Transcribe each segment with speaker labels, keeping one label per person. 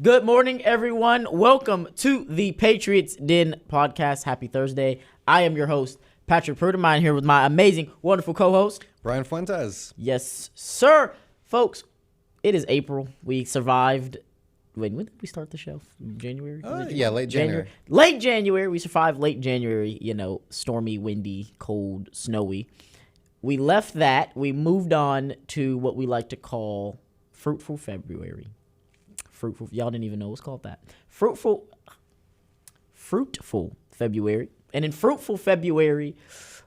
Speaker 1: Good morning, everyone. Welcome to the Patriots Den podcast. Happy Thursday. I am your host, Patrick Pruitt. I'm here with my amazing, wonderful co-host,
Speaker 2: Brian Fuentes.
Speaker 1: Yes, sir. Folks, it is April. We survived. Wait, when did we start the show? January?
Speaker 2: Late January.
Speaker 1: Late January. We survived late January, stormy, windy, cold, snowy. We left that. We moved on to what we like to call Fruitful February. Fruitful. Y'all didn't even know it was called that. Fruitful February. And in Fruitful February,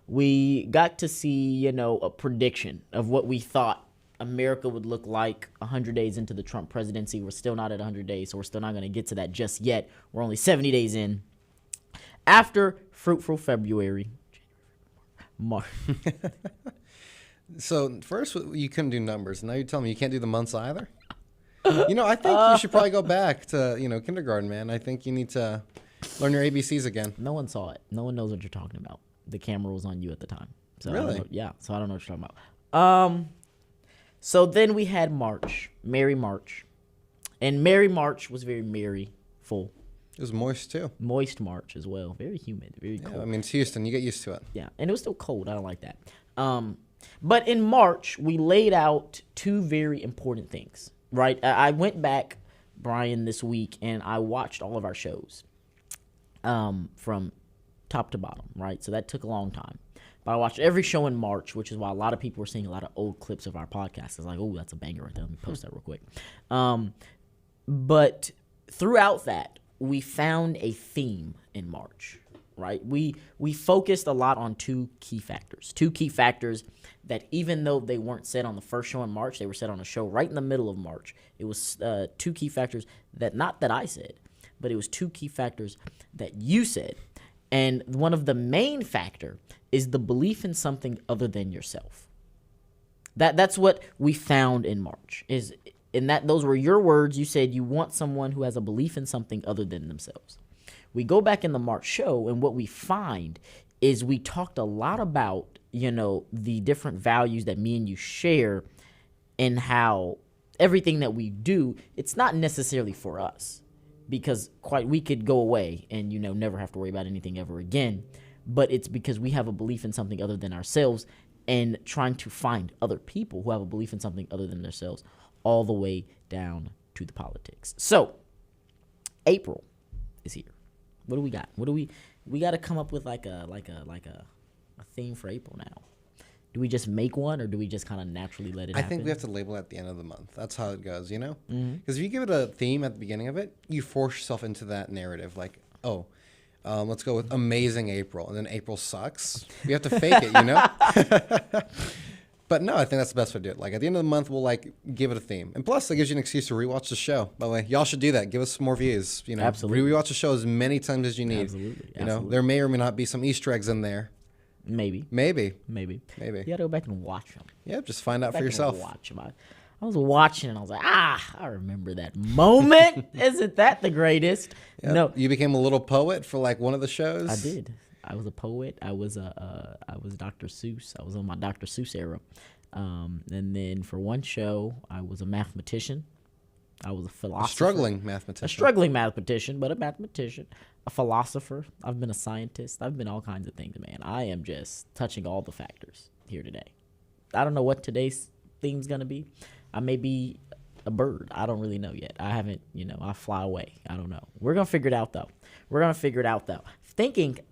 Speaker 1: we got to see, a prediction of what we thought America would look like 100 days into the Trump presidency. We're still not at 100 days, so we're still not going to get to that just yet. We're only 70 days in. After Fruitful February, March.
Speaker 2: So first you couldn't do numbers. Now you're telling me you can't do the months either? I think you should probably go back to, kindergarten, man. I think you need to learn your ABCs again.
Speaker 1: No one saw it. No one knows what you're talking about. The camera was on you at the time. So
Speaker 2: really?
Speaker 1: So I don't know what you're talking about. So then we had March, Merry March. And Merry March was very merry-ful.
Speaker 2: It was moist, too.
Speaker 1: Moist March as well. Very humid, very cold.
Speaker 2: I mean, it's Houston. You get used to it.
Speaker 1: Yeah, and it was still cold. I don't like that. But in March, we laid out two very important things, right? I went back, Brian, this week, and I watched all of our shows from top to bottom, right? So that took a long time. But I watched every show in March, which is why a lot of people were seeing a lot of old clips of our podcast. It's like, oh, that's a banger right there. Let me post that real quick. But throughout that, we found a theme in March, right? We focused a lot on two key factors that even though they weren't said on the first show in March, they were said on a show right in the middle of March. It was two key factors that, not that I said, but it was two key factors that you said. And one of the main factor is the belief in something other than yourself. That's what we found in March. Those were your words. You said you want someone who has a belief in something other than themselves. We go back in the March show, and what we find is we talked a lot about, the different values that me and you share, and how everything that we do, it's not necessarily for us. Because we could go away and, never have to worry about anything ever again. But it's because we have a belief in something other than ourselves and trying to find other people who have a belief in something other than themselves all the way down to the politics. So, April is here. What do we got? We got to come up with like a theme for April now. Do we just make one, or do we just kind of naturally let it happen?
Speaker 2: I think we have to label it at the end of the month. That's how it goes, Because
Speaker 1: Mm-hmm.
Speaker 2: if you give it a theme at the beginning of it, you force yourself into that narrative. Like, let's go with Amazing April, and then April sucks. We have to fake it, But no, I think that's the best way to do it. Like, at the end of the month, we'll, give it a theme. And plus, that gives you an excuse to rewatch the show. By the way, y'all should do that. Give us some more views,
Speaker 1: Absolutely.
Speaker 2: Rewatch the show as many times as you need.
Speaker 1: Absolutely.
Speaker 2: There may or may not be some Easter eggs in there.
Speaker 1: Maybe.
Speaker 2: You
Speaker 1: You gotta go back and watch them.
Speaker 2: Yeah, just find out for yourself.
Speaker 1: Watch them. I was watching and I was like, I remember that moment. Isn't that the greatest?
Speaker 2: Yep.
Speaker 1: No,
Speaker 2: You became a little poet for one of the shows.
Speaker 1: I did. I was a poet. I was Dr. Seuss. I was on my Dr. Seuss era. And then for one show, I was a mathematician. I was a philosopher.
Speaker 2: A struggling mathematician,
Speaker 1: but a mathematician. A philosopher. I've been a scientist. I've been all kinds of things, man. I am just touching all the factors here today. I don't know what today's theme's going to be. I may be a bird. I don't really know yet. I haven't, I fly away. I don't know. We're going to figure it out, though.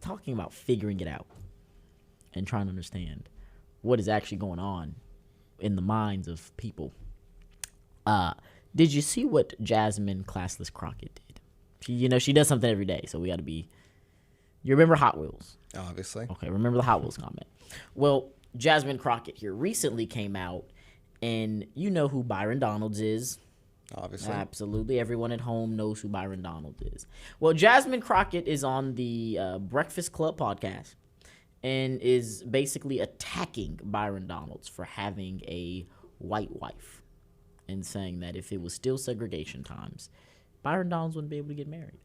Speaker 1: Talking about figuring it out and trying to understand what is actually going on in the minds of people. Did you see what Jasmine Classless Crockett did? She does something every day, so we got to be... You remember Hot Wheels?
Speaker 2: Obviously.
Speaker 1: Okay, remember the Hot Wheels comment. Well, Jasmine Crockett here recently came out, and you know who Byron Donalds is.
Speaker 2: Obviously.
Speaker 1: Absolutely. Everyone at home knows who Byron Donalds is. Well, Jasmine Crockett is on the Breakfast Club podcast and is basically attacking Byron Donalds for having a white wife and saying that if it was still segregation times, Byron Donalds wouldn't be able to get married.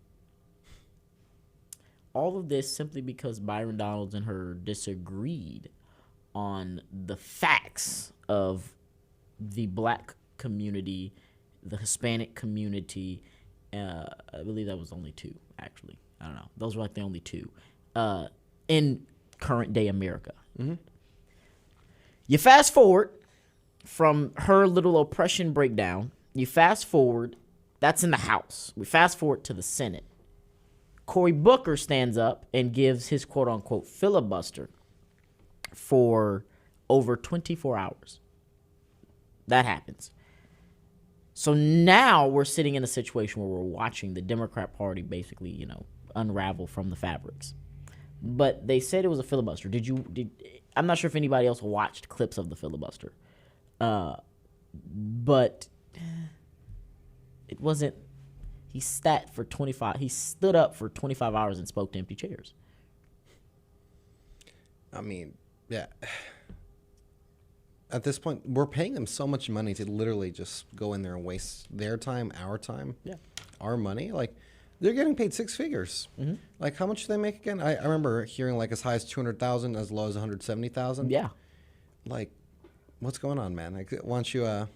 Speaker 1: All of this simply because Byron Donalds and her disagreed on the facts of the black community, the Hispanic community, I believe that was only two, actually. I don't know. Those were like the only two in current day America.
Speaker 2: Mm-hmm.
Speaker 1: You fast forward from her little oppression breakdown. You fast forward. That's in the House. We fast forward to the Senate. Cory Booker stands up and gives his quote-unquote filibuster for over 24 hours. That happens. So now we're sitting in a situation where we're watching the Democrat Party basically, unravel from the fabrics. But they said it was a filibuster. I'm not sure if anybody else watched clips of the filibuster. But it wasn't. He stood up for 25 hours and spoke to empty chairs.
Speaker 2: I mean, yeah. At this point, we're paying them so much money to literally just go in there and waste their time, our money. Like, they're getting paid six figures.
Speaker 1: Mm-hmm.
Speaker 2: Like, how much do they make again? I remember hearing like as high as 200,000, as low as 170,000.
Speaker 1: Yeah.
Speaker 2: Like, what's going on, man? Like, why don't you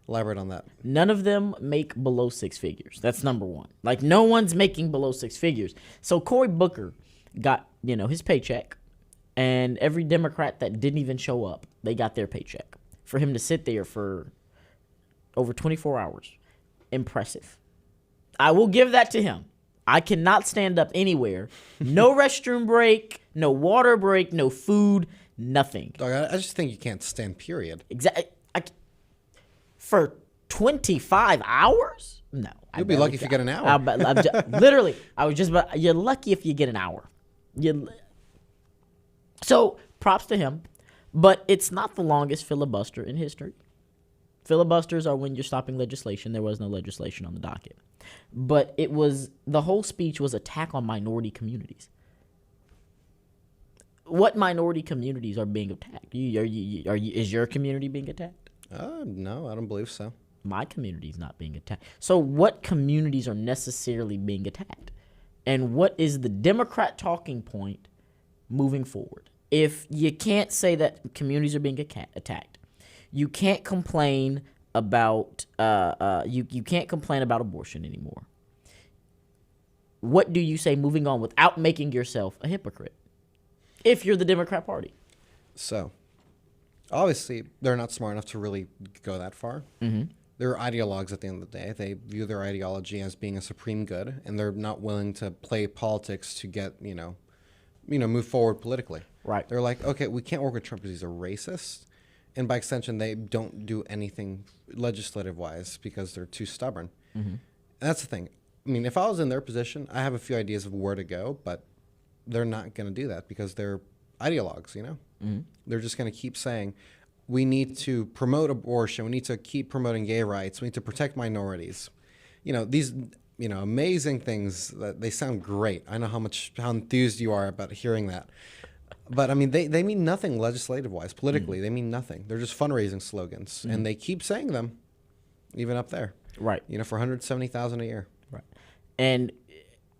Speaker 2: elaborate on that?
Speaker 1: None of them make below six figures. That's number one. Like, no one's making below six figures. So Cory Booker got, his paycheck, and every Democrat that didn't even show up, they got their paycheck. For him to sit there for over 24 hours, impressive. I will give that to him. I cannot stand up anywhere. No restroom break, no water break, no food, nothing.
Speaker 2: Dog, I just think you can't stand, period.
Speaker 1: Exactly. For 25 hours? No.
Speaker 2: You'll be lucky if you get an hour.
Speaker 1: You're lucky if you get an hour. So, props to him. But it's not the longest filibuster in history. Filibusters are when you're stopping legislation. There was no legislation on the docket. But the whole speech was attack on minority communities. What minority communities are being attacked? Is your community being attacked?
Speaker 2: No, I don't believe so.
Speaker 1: My community is not being attacked. So what communities are necessarily being attacked? And what is the Democrat talking point moving forward? If you can't say that communities are being attacked, you can't complain about you can't complain about abortion anymore. What do you say moving on without making yourself a hypocrite? If you're the Democrat Party.
Speaker 2: So, obviously, they're not smart enough to really go that far.
Speaker 1: Mm-hmm.
Speaker 2: They're ideologues at the end of the day. They view their ideology as being a supreme good, and they're not willing to play politics to get, move forward politically.
Speaker 1: Right.
Speaker 2: They're like, okay, we can't work with Trump because he's a racist. And by extension, they don't do anything legislative-wise because they're too stubborn.
Speaker 1: Mm-hmm.
Speaker 2: And that's the thing. I mean, if I was in their position, I have a few ideas of where to go, but they're not going to do that because they're ideologues,
Speaker 1: Mm-hmm.
Speaker 2: They're just going to keep saying, we need to promote abortion. We need to keep promoting gay rights. We need to protect minorities. These, amazing things that they sound great. I know how enthused you are about hearing that. But, I mean, they mean nothing legislative-wise. Politically,
Speaker 1: Mm-hmm.
Speaker 2: they mean nothing. They're just fundraising slogans. Mm-hmm. And they keep saying them, even up there.
Speaker 1: Right.
Speaker 2: For $170,000 a year.
Speaker 1: Right. And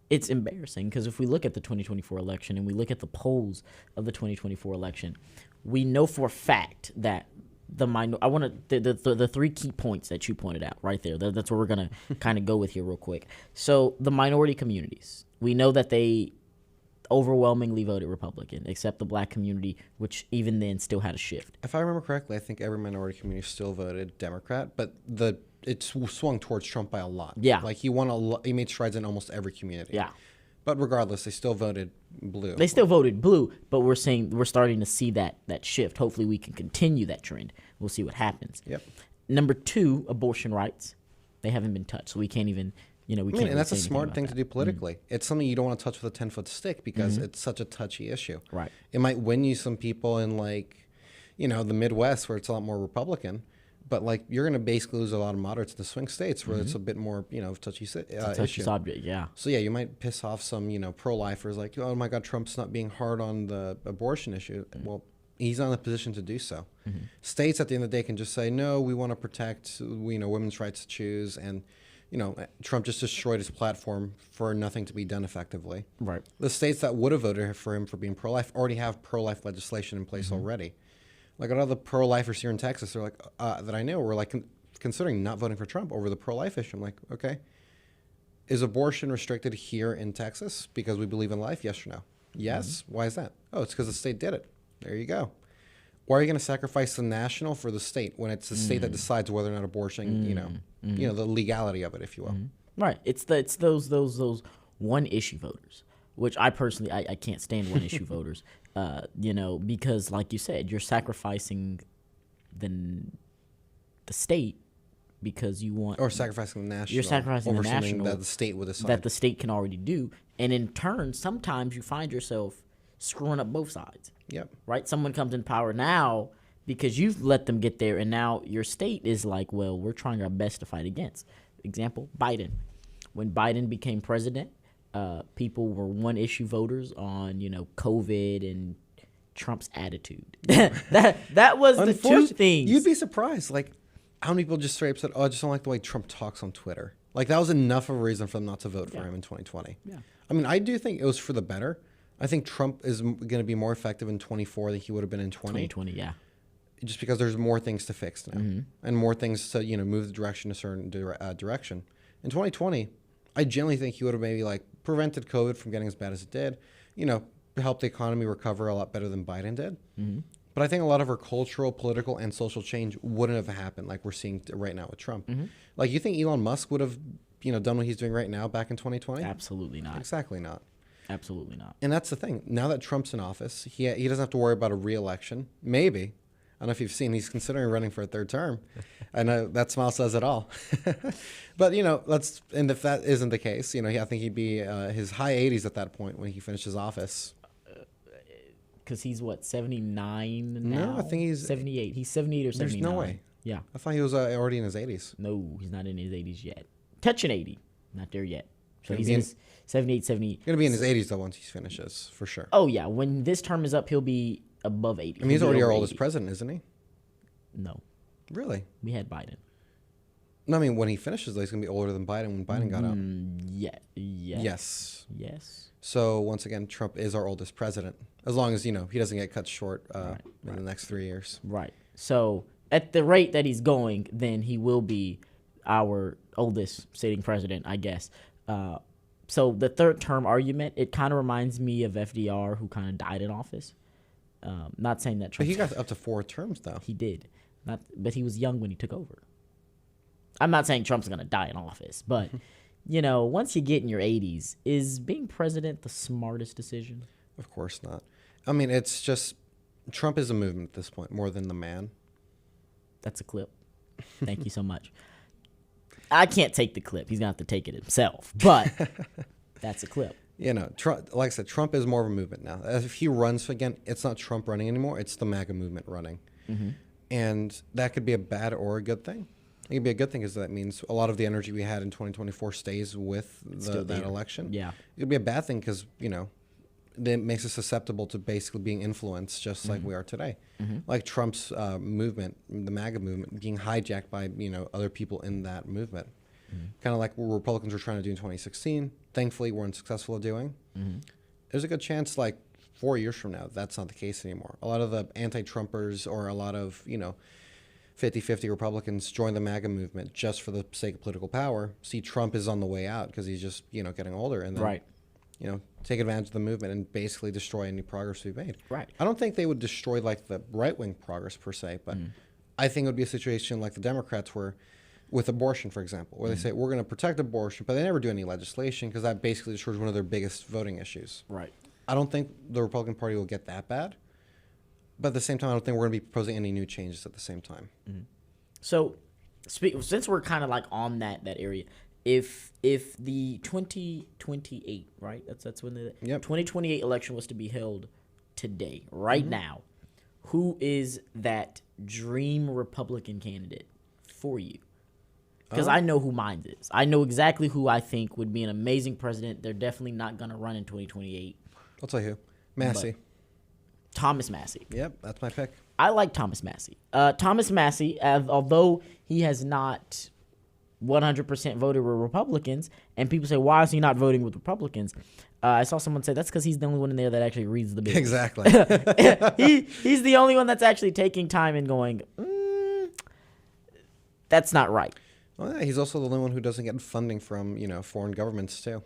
Speaker 1: it's embarrassing because if we look at the 2024 election and we look at the polls of the 2024 election, we know for a fact that the three key points that you pointed out right there. That's where we're going to kind of go with here real quick. So the minority communities, we know that they overwhelmingly voted Republican, except the black community, which even then still had a shift.
Speaker 2: If I remember correctly, I think every minority community still voted Democrat, but it swung towards Trump by a lot.
Speaker 1: Yeah.
Speaker 2: Like he made strides in almost every community.
Speaker 1: Yeah.
Speaker 2: But regardless, they still voted blue.
Speaker 1: They still voted blue, but we're starting to see that shift. Hopefully we can continue that trend. We'll see what happens.
Speaker 2: Yep.
Speaker 1: Number 2, abortion rights. They haven't been touched, so we can't even, we can't.
Speaker 2: And that's a
Speaker 1: say anything
Speaker 2: smart
Speaker 1: about
Speaker 2: thing
Speaker 1: that.
Speaker 2: to do politically. Mm-hmm. It's something you don't want to touch with a 10-foot stick because it's such a touchy issue.
Speaker 1: Right.
Speaker 2: It might win you some people in the Midwest where it's a lot more Republican. But you're going to basically lose a lot of moderates in the swing states where it's a bit more, touchy issue.
Speaker 1: Subject, yeah.
Speaker 2: So yeah, you might piss off some, pro-lifers like, oh my God, Trump's not being hard on the abortion issue. Mm-hmm. Well, he's not in a position to do so. Mm-hmm. States at the end of the day can just say, no, we want to protect, women's rights to choose. And, Trump just destroyed his platform for nothing to be done effectively.
Speaker 1: Right.
Speaker 2: The states that would have voted for him for being pro-life already have pro-life legislation in place already. Like a lot of the pro-lifers here in Texas are that I know were considering not voting for Trump over the pro-life issue. I'm like, okay, Is abortion restricted here in Texas because we believe in life? Yes or no? Yes. Why is that? Oh, it's because the state did it. There you go. Why are you going to sacrifice the national for the state when it's the state that decides whether or not abortion, the legality of it, if you will?
Speaker 1: Right. It's those one issue voters, which I personally I can't stand one issue voters. Because like you said, you're sacrificing the state because you want,
Speaker 2: Or sacrificing the national.
Speaker 1: You're sacrificing
Speaker 2: over
Speaker 1: the
Speaker 2: something
Speaker 1: national
Speaker 2: that the state would decide.
Speaker 1: that the state can already do, and in turn, sometimes you find yourself screwing up both sides.
Speaker 2: Yep.
Speaker 1: Right? Someone comes in power now because you've let them get there, and now your state is like, well, we're trying our best to fight against. Example, Biden. When Biden became president, people were one issue voters on, COVID and Trump's attitude. that was the two things.
Speaker 2: You'd be surprised, like, how many people just straight up said, "Oh, I just don't like the way Trump talks on Twitter." Like, that was enough of a reason for them not to vote for him in 2020.
Speaker 1: Yeah.
Speaker 2: I mean, I do think it was for the better. I think Trump is going to be more effective in 24 than he would have been in
Speaker 1: 2020, yeah.
Speaker 2: Just because there's more things to fix now and more things to, move the direction a certain direction. In 2020, I genuinely think he would have maybe like prevented COVID from getting as bad as it did, helped the economy recover a lot better than Biden did. But I think a lot of our cultural, political, and social change wouldn't have happened like we're seeing right now with Trump. Like, you think Elon Musk would have, done what he's doing right now back in 2020?
Speaker 1: Absolutely not.
Speaker 2: Exactly not.
Speaker 1: Absolutely not.
Speaker 2: And that's the thing. Now that Trump's in office, he doesn't have to worry about a re-election. Maybe. I don't know if you've seen, he's considering running for a third term. I know that smile says it all. But, and if that isn't the case, I think he'd be his high 80s at that point when he finishes office.
Speaker 1: Because he's, 79 now?
Speaker 2: No, I think he's
Speaker 1: 78. He's 78 or 79.
Speaker 2: There's no way.
Speaker 1: Yeah.
Speaker 2: I thought he was already in his 80s.
Speaker 1: No, he's not in his 80s yet. Touching 80. Not there yet. So
Speaker 2: Gonna
Speaker 1: he's
Speaker 2: be
Speaker 1: in
Speaker 2: in-
Speaker 1: 78, 70.
Speaker 2: He's going to be in his 80s, though, once he finishes, for sure.
Speaker 1: Oh, yeah. When this term is up, he'll be above 80.
Speaker 2: I mean, he's already our oldest
Speaker 1: president.
Speaker 2: president, isn't he?
Speaker 1: No.
Speaker 2: Really?
Speaker 1: We had Biden.
Speaker 2: No, I mean, when he finishes, though, he's going to be older than Biden when Biden got out.
Speaker 1: Yeah. Yes.
Speaker 2: Yes. So, once again, Trump is our oldest president, as long as, he doesn't get cut short in the next 3 years.
Speaker 1: Right. So, at the rate that he's going, then he will be our oldest sitting president, I guess. So, the third term argument, it kind of reminds me of FDR, who kind of died in office. Not saying that
Speaker 2: But
Speaker 1: Trump...
Speaker 2: he got up to 4 terms, though.
Speaker 1: He did. But he was young when he took over. I'm not saying Trump's going to die in office, but, once you get in your 80s, is being president the smartest decision?
Speaker 2: Of course not. I mean, it's just Trump is a movement at this point more than the man.
Speaker 1: That's a clip. Thank you so much. I can't take the clip. He's going to have to take it himself, but that's a clip.
Speaker 2: Trump, like I said, Trump is more of a movement now. If he runs again, it's not Trump running anymore. It's the MAGA movement running. And that could be a bad or a good thing. It could be a good thing because that means a lot of the energy we had in 2024 stays with that election.
Speaker 1: Yeah.
Speaker 2: It could be a bad thing because, that makes us susceptible to basically being influenced just like we are today. Like Trump's movement, the MAGA movement, being hijacked by, other people in that movement. Kind of like what Republicans were trying to do in 2016. Thankfully, we're unsuccessful at doing. There's a good chance, 4 years from now, that's not the case anymore. A lot of the anti-Trumpers or a lot of, 50-50 Republicans join the MAGA movement just for the sake of political power. See, Trump is on the way out because he's just, getting older. And then,
Speaker 1: Right.
Speaker 2: Take advantage of the movement and basically destroy any progress we've made.
Speaker 1: Right.
Speaker 2: I don't think they would destroy, the right-wing progress per se, but I think it would be a situation like the Democrats were with abortion, for example, where they say, we're going to protect abortion, but they never do any legislation because that basically destroys one of their biggest voting issues.
Speaker 1: Right.
Speaker 2: I don't think the Republican Party will get that bad. But at the same time, I don't think we're going to be proposing any new changes at the same time.
Speaker 1: So, since we're kind of on that area, if the 2028, right? That's when the 2028 election was to be held today, right now, who is that dream Republican candidate for you? Because I know who mine is. I know exactly who I think would be an amazing president. They're definitely not going to run in 2028.
Speaker 2: I'll tell you who. Massey.
Speaker 1: Thomas Massey.
Speaker 2: Yep, that's my pick.
Speaker 1: I like Thomas Massey. Thomas Massey, although he has not 100% voted with Republicans, and people say, why is he not voting with Republicans? I saw someone say that's because he's the only one in there that actually reads the bills.
Speaker 2: Exactly.
Speaker 1: He's the only one that's actually taking time and going, that's not right.
Speaker 2: Oh yeah, he's also the only one who doesn't get funding from foreign governments too.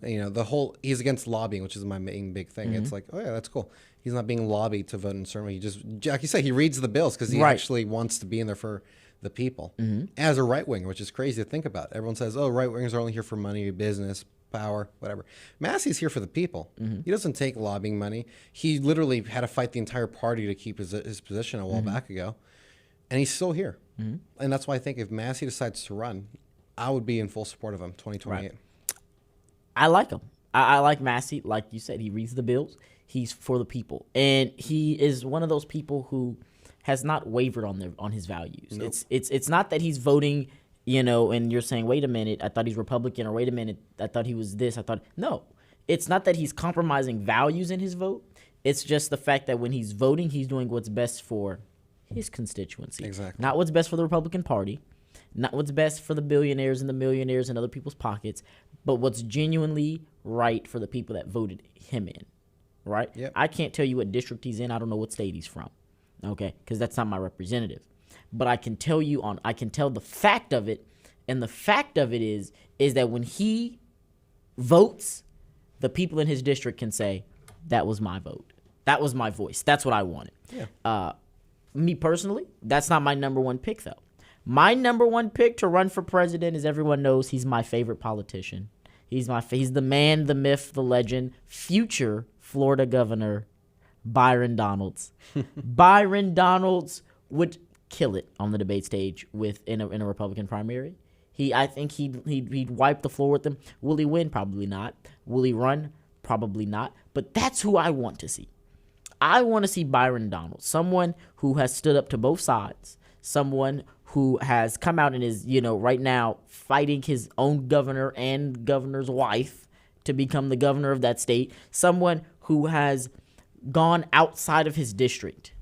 Speaker 2: He's against lobbying, which is my main big thing. It's like, oh yeah, that's cool. He's not being lobbied to vote in certain way. He just, like you said, he reads the bills because he actually wants to be in there for the people. As a right winger, which is crazy to think about. Everyone says, oh, right wingers are only here for money, business, power, whatever. Massey's here for the people. He doesn't take lobbying money. He literally had to fight the entire party to keep his position a while back ago, and he's still here. And that's why I think if Massey decides to run, I would be in full support of him 2028.
Speaker 1: Right. I like him. I like Massey. Like you said, he reads the bills. He's for the people, and he is one of those people who has not wavered on his values. Nope. It's not that he's voting, and you're saying, wait a minute, I thought he's Republican, or wait a minute, I thought he was this. No, it's not that he's compromising values in his vote. It's just the fact that when he's voting, he's doing what's best for his constituency.
Speaker 2: Exactly.
Speaker 1: Not what's best for the Republican Party, not what's best for the billionaires and the millionaires and other people's pockets, but what's genuinely right for the people that voted him in. Right?
Speaker 2: Yep.
Speaker 1: I can't tell you what district he's in. I don't know what state he's from. Okay? Because that's not my representative. But I can tell the fact of it. And the fact of it is that when he votes, the people in his district can say, that was my vote. That was my voice. That's what I wanted.
Speaker 2: Yeah.
Speaker 1: Me personally, that's not my number one pick, though. My number one pick to run for president, as everyone knows, he's my favorite politician. He's the man, the myth, the legend, future Florida Governor Byron Donalds. Byron Donalds would kill it on the debate stage in a Republican primary. I think he'd wipe the floor with them. Will he win? Probably not. Will he run? Probably not. But that's who I want to see. I want to see Byron Donalds, someone who has stood up to both sides, someone who has come out and is, right now fighting his own governor and governor's wife to become the governor of that state, someone who has gone outside of his district,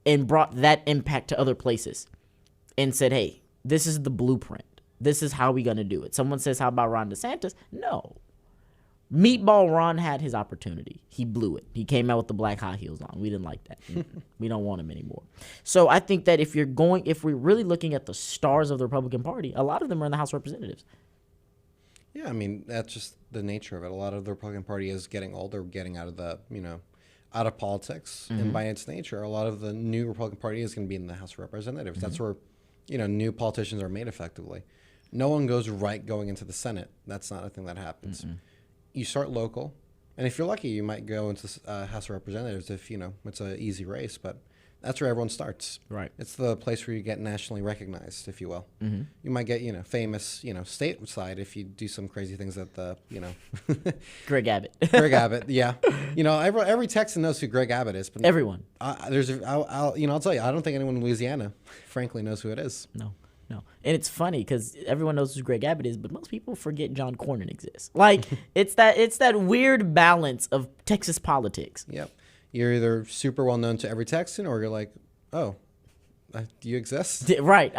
Speaker 1: and brought that impact to other places and said, hey, this is the blueprint. This is how we're going to do it. Someone says, how about Ron DeSantis? No. Meatball Ron had his opportunity. He blew it. He came out with the black high heels on. We didn't like that. We don't want him anymore. So I think that if we're really looking at the stars of the Republican Party, a lot of them are in the House of Representatives.
Speaker 2: Yeah, I mean, that's just the nature of it. A lot of the Republican Party is getting older, getting out of out of politics. And by its nature, a lot of the new Republican Party is going to be in the House of Representatives. That's where, new politicians are made effectively. No one goes right going into the Senate. That's not a thing that happens. You start local, and if you're lucky, you might go into House of Representatives if, it's an easy race, but that's where everyone starts.
Speaker 1: Right.
Speaker 2: It's the place where you get nationally recognized, if you will. You might get, famous, stateside if you do some crazy things at the,
Speaker 1: Greg Abbott.
Speaker 2: Greg Abbott, yeah. Every Texan knows who Greg Abbott is. But
Speaker 1: Everyone.
Speaker 2: I'll tell you, I don't think anyone in Louisiana, frankly, knows who it is.
Speaker 1: No. And it's funny because everyone knows who Greg Abbott is, but most people forget John Cornyn exists. Like, it's that weird balance of Texas politics.
Speaker 2: Yep. You're either super well known to every Texan, or you're like, oh, do you exist?
Speaker 1: Right.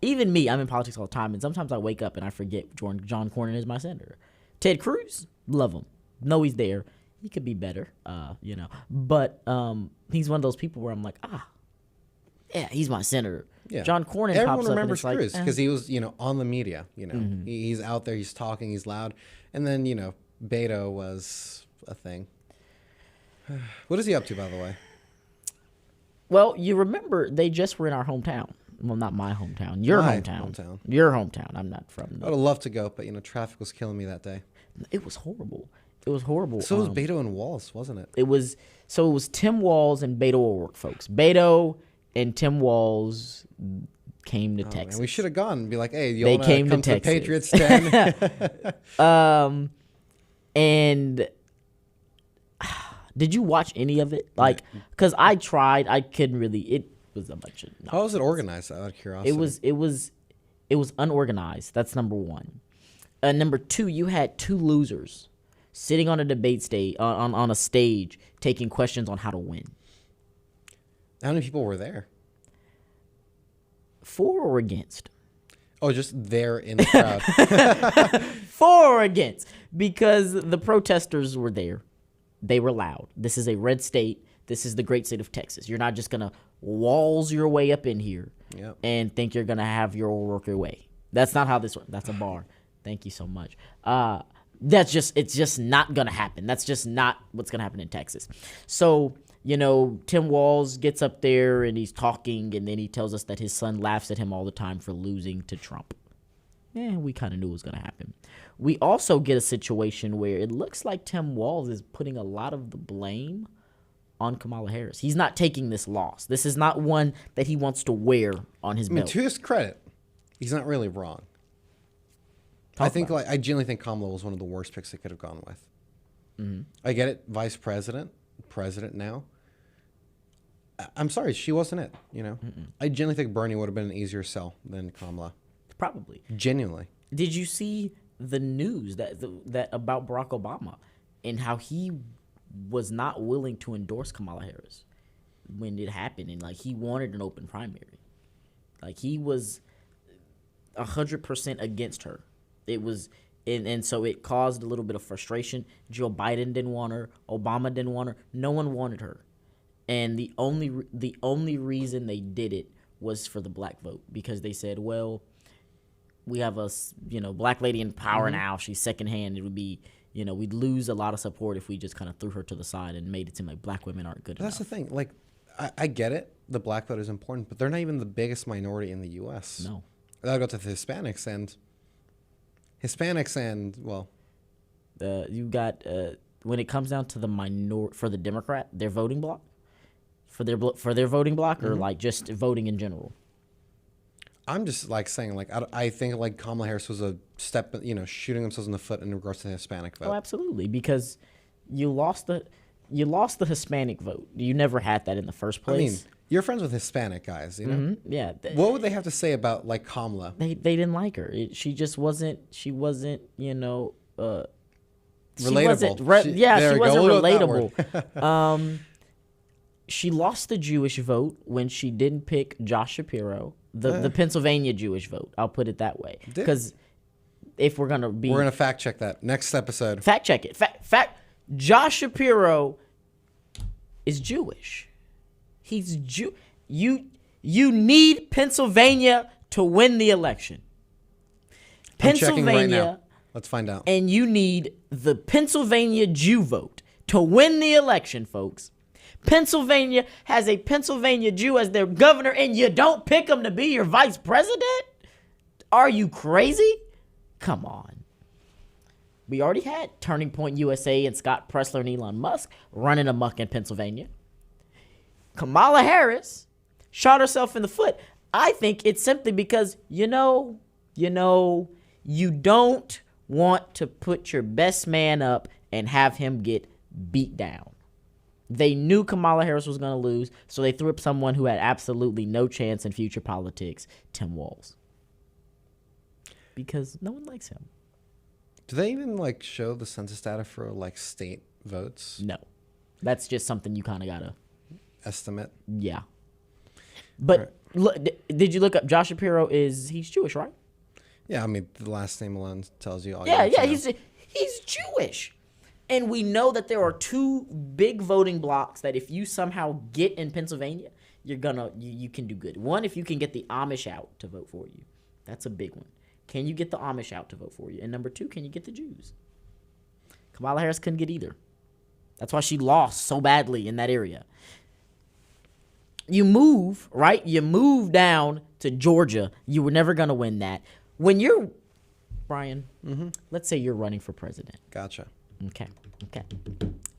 Speaker 1: Even me, I'm in politics all the time, and sometimes I wake up and I forget John Cornyn is my senator. Ted Cruz, love him. Know he's there. He could be better, But he's one of those people where I'm like, yeah, he's my senator.
Speaker 2: Yeah.
Speaker 1: John Cornyn
Speaker 2: Everyone
Speaker 1: pops up
Speaker 2: remembers
Speaker 1: and
Speaker 2: Cruz
Speaker 1: it's like,
Speaker 2: because he was, on the media. He's out there, he's talking, he's loud, and then Beto was a thing. What is he up to, by the way?
Speaker 1: Well, you remember they just were in our hometown. Well, not my hometown. Your hometown. Your hometown. I'm not from.
Speaker 2: I would love to go, but traffic was killing me that day.
Speaker 1: It was horrible. So
Speaker 2: was Beto and Walls, wasn't it?
Speaker 1: It was Tim Walz and Beto O'Rourke, folks. Beto and Tim Walz came to Texas.
Speaker 2: Man, we should have gone and be like, hey, you
Speaker 1: want to
Speaker 2: come to the Patriots 10?
Speaker 1: And did you watch any of it? Like, because I tried, I couldn't really. It was a bunch of nonsense.
Speaker 2: How was it organized? Out of curiosity.
Speaker 1: It was unorganized. That's number one. Number two, you had two losers sitting on a debate stage on a stage taking questions on how to win.
Speaker 2: How many people were there?
Speaker 1: 4 or against?
Speaker 2: Oh, just there in the crowd.
Speaker 1: 4 or against, because the protesters were there. They were loud. This is a red state. This is the great state of Texas. You're not just going to walls your way up in here.
Speaker 2: Yep.
Speaker 1: and think you're gonna have your work your way. That's not how this works. That's a bar. Thank you so much. It's just not gonna happen. That's just not what's gonna happen in Texas. So, Tim Walz gets up there and he's talking, and then he tells us that his son laughs at him all the time for losing to Trump. We kind of knew it was gonna happen. We also get a situation where it looks like Tim Walz is putting a lot of the blame on Kamala Harris. He's not taking this loss. This is not one that he wants to wear on his belt.
Speaker 2: To his credit, he's not really wrong. I genuinely think Kamala was one of the worst picks they could have gone with. Mm-hmm. I get it, vice president, president now. I'm sorry, she wasn't it. I genuinely think Bernie would have been an easier sell than Kamala.
Speaker 1: Probably.
Speaker 2: Genuinely.
Speaker 1: Did you see the news that about Barack Obama and how he was not willing to endorse Kamala Harris when it happened, and he wanted an open primary, he was 100% against her. It was, and so it caused a little bit of frustration. Joe Biden didn't want her. Obama didn't want her. No one wanted her, and the only reason they did it was for the black vote, because they said, well, we have a black lady in power now. She's secondhand. It would be we'd lose a lot of support if we just kind of threw her to the side and made it seem like black women aren't good enough.
Speaker 2: That's the thing. I get it. The black vote is important, but they're not even the biggest minority in the U.S.
Speaker 1: No.
Speaker 2: I'll go to the Hispanics and
Speaker 1: you got when it comes down to the for the Democrat, their voting block, for their voting block, or just voting in general.
Speaker 2: I'm just saying I think Kamala Harris was a step, shooting themselves in the foot in regards to the Hispanic vote.
Speaker 1: Oh, absolutely, because you lost the Hispanic vote. You never had that in the first place.
Speaker 2: I mean, you're friends with Hispanic guys,
Speaker 1: Mm-hmm. Yeah.
Speaker 2: What would they have to say about Kamala?
Speaker 1: They didn't like her. She just wasn't. She wasn't.
Speaker 2: Relatable.
Speaker 1: She wasn't relatable. She lost the Jewish vote when she didn't pick Josh Shapiro, the Pennsylvania Jewish vote. I'll put it that way, because if we're gonna
Speaker 2: fact check that next episode.
Speaker 1: Fact check it. Fact. Josh Shapiro is Jewish. He's Jew. You need Pennsylvania to win the election.
Speaker 2: I'm checking right now. Let's find out.
Speaker 1: And you need the Pennsylvania Jew vote to win the election, folks. Pennsylvania has a Pennsylvania Jew as their governor, and you don't pick him to be your vice president? Are you crazy? Come on. We already had Turning Point USA and Scott Presler and Elon Musk running amok in Pennsylvania. Kamala Harris shot herself in the foot. I think it's simply because, you don't want to put your best man up and have him get beat down. They knew Kamala Harris was going to lose, so they threw up someone who had absolutely no chance in future politics, Tim Walz. Because no one likes him.
Speaker 2: Do they even show the census data for state votes?
Speaker 1: No. That's just something you kind of got to
Speaker 2: estimate.
Speaker 1: Yeah. But look, did you look up Josh Shapiro? He's Jewish, right?
Speaker 2: Yeah, I mean, the last name alone tells you all.
Speaker 1: Yeah, he's Jewish. And we know that there are two big voting blocks that if you somehow get in Pennsylvania, you can do good. One, if you can get the Amish out to vote for you. That's a big one. Can you get the Amish out to vote for you? And number two, can you get the Jews? Kamala Harris couldn't get either. That's why she lost so badly in that area. You move, right? You move down to Georgia. You were never going to win that. When you're, Brian, let's say you're running for president.
Speaker 2: Gotcha.
Speaker 1: Okay.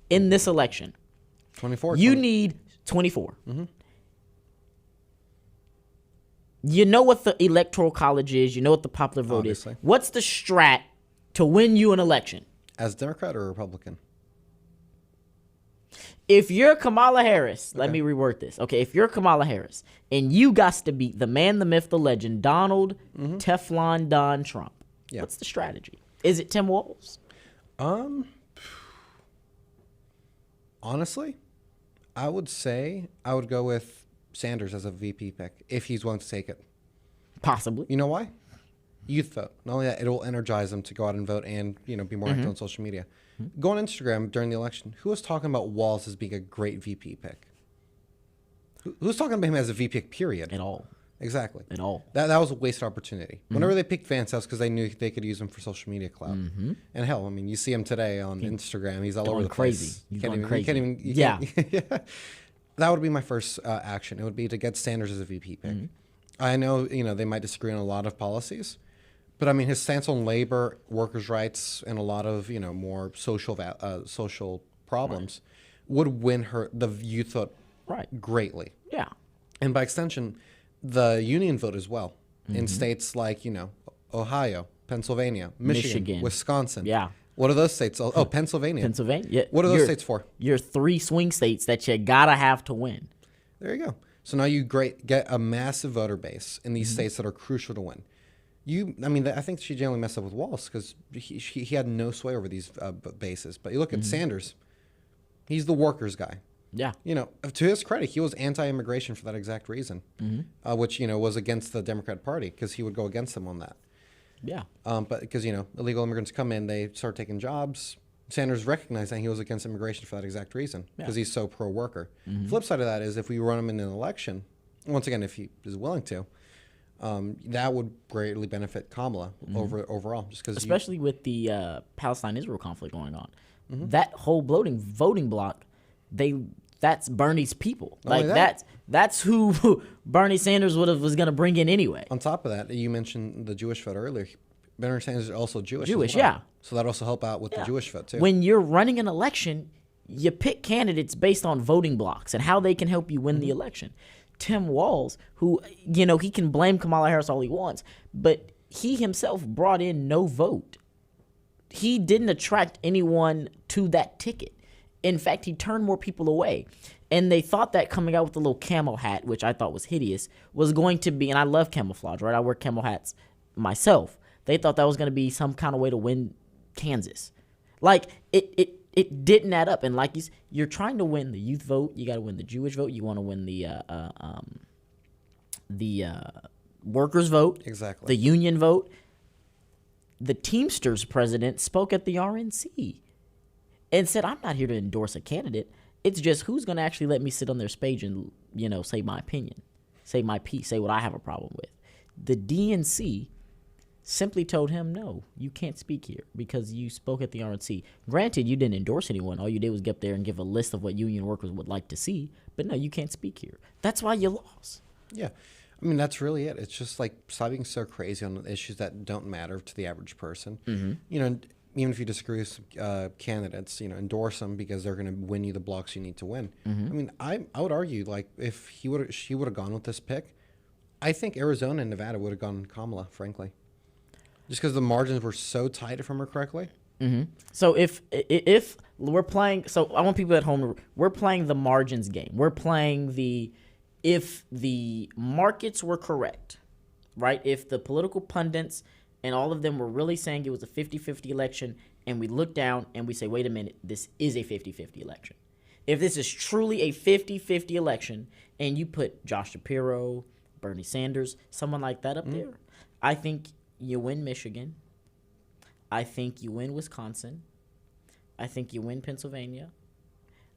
Speaker 1: In this election,
Speaker 2: 24.
Speaker 1: You need 24. Mm-hmm. You know what the electoral college is. You know what the popular vote is. What's the strat to win you an election?
Speaker 2: As Democrat or Republican?
Speaker 1: If you're Kamala Harris, let me reword this. Okay, if you're Kamala Harris and you got to beat the man, the myth, the legend, Donald Teflon Don Trump, what's the strategy? Is it Tim Walz?
Speaker 2: Honestly, I would say I would go with Sanders as a VP pick if he's willing to take it.
Speaker 1: Possibly.
Speaker 2: You know why? Youth vote. Not only that, it will energize them to go out and vote and be more active on social media. Go on Instagram during the election. Who was talking about Walz as being a great VP pick? Who's talking about him as a VP pick? Period.
Speaker 1: At all.
Speaker 2: Exactly.
Speaker 1: at all.
Speaker 2: That was a wasted opportunity. Whenever they picked Vance, that's because they knew they could use him for social media clout. And hell, I mean, you see him today on Instagram. He's all over the
Speaker 1: crazy.
Speaker 2: place.
Speaker 1: He's
Speaker 2: You can't
Speaker 1: going
Speaker 2: even-
Speaker 1: crazy.
Speaker 2: You can't even. You
Speaker 1: Yeah.
Speaker 2: can't- That would be my first action. It would be to get Sanders as a VP pick. I know, they might disagree on a lot of policies, but I mean, his stance on labor, workers' rights, and a lot of more social problems would win the youth vote greatly.
Speaker 1: Yeah.
Speaker 2: And by extension, the union vote as well in states like, Ohio, Pennsylvania, Michigan, Wisconsin.
Speaker 1: Yeah.
Speaker 2: What are those states? Oh, Pennsylvania.
Speaker 1: Pennsylvania. Yeah.
Speaker 2: What are those states for?
Speaker 1: Your 3 swing states that you gotta have to win.
Speaker 2: There you go. So now you get a massive voter base in these states that are crucial to win. I think she generally messed up with Wallace because he had no sway over these bases. But you look at Sanders, he's the workers guy.
Speaker 1: Yeah.
Speaker 2: To his credit, he was anti-immigration for that exact reason, which was against the Democrat Party because he would go against them on that.
Speaker 1: Yeah.
Speaker 2: But because illegal immigrants come in, they start taking jobs. Sanders recognized that he was against immigration for that exact reason because he's so pro-worker. Flip side of that is if we run him in an election, once again, if he is willing to, that would greatly benefit Kamala overall, just because
Speaker 1: especially with the Palestine-Israel conflict going on, that whole voting block, that's Bernie's people. Like that's who Bernie Sanders was going to bring in anyway.
Speaker 2: On top of that, you mentioned the Jewish vote earlier. Bernie Sanders is also Jewish. As well.
Speaker 1: Yeah.
Speaker 2: So that also help out with the Jewish vote too.
Speaker 1: When you're running an election, you pick candidates based on voting blocks and how they can help you win the election. Tim Walz, who he can blame Kamala Harris all he wants, but he himself brought in no vote. He didn't attract anyone to that ticket. In fact, he turned more people away. And they thought that coming out with the little camel hat, which I thought was hideous, was going to be, and I love camouflage, right? I wear camel hats myself. They thought that was going to be some kind of way to win Kansas. Like, it didn't add up. And like you're trying to win the youth vote. You got to win the Jewish vote. You want to win the workers vote.
Speaker 2: Exactly.
Speaker 1: The union vote. The Teamsters president spoke at the RNC and said, I'm not here to endorse a candidate. It's just who's going to actually let me sit on their stage and, say my opinion, say my piece, say what I have a problem with. The DNC simply told him, no, you can't speak here because you spoke at the RNC. Granted, you didn't endorse anyone. All you did was get up there and give a list of what union workers would like to see. But no, you can't speak here. That's why you lost.
Speaker 2: Yeah. I mean, that's really it. It's just like stop being so crazy on issues that don't matter to the average person. Even if you disagree with candidates, endorse them because they're going to win you the blocks you need to win. I mean, I would argue, like, if she would have gone with this pick, I think Arizona and Nevada would have gone Kamala, frankly. Just because the margins were so tight, if I remember correctly.
Speaker 1: So if we're playing, so I want people at home, we're playing the margins game. We're playing if the markets were correct, right? If the political pundits and all of them were really saying it was a 50-50 election, and we look down and we say, wait a minute, this is a 50-50 election. If this is truly a 50-50 election, and you put Josh Shapiro, Bernie Sanders, someone like that up there, I think you win Michigan. I think you win Wisconsin. I think you win Pennsylvania.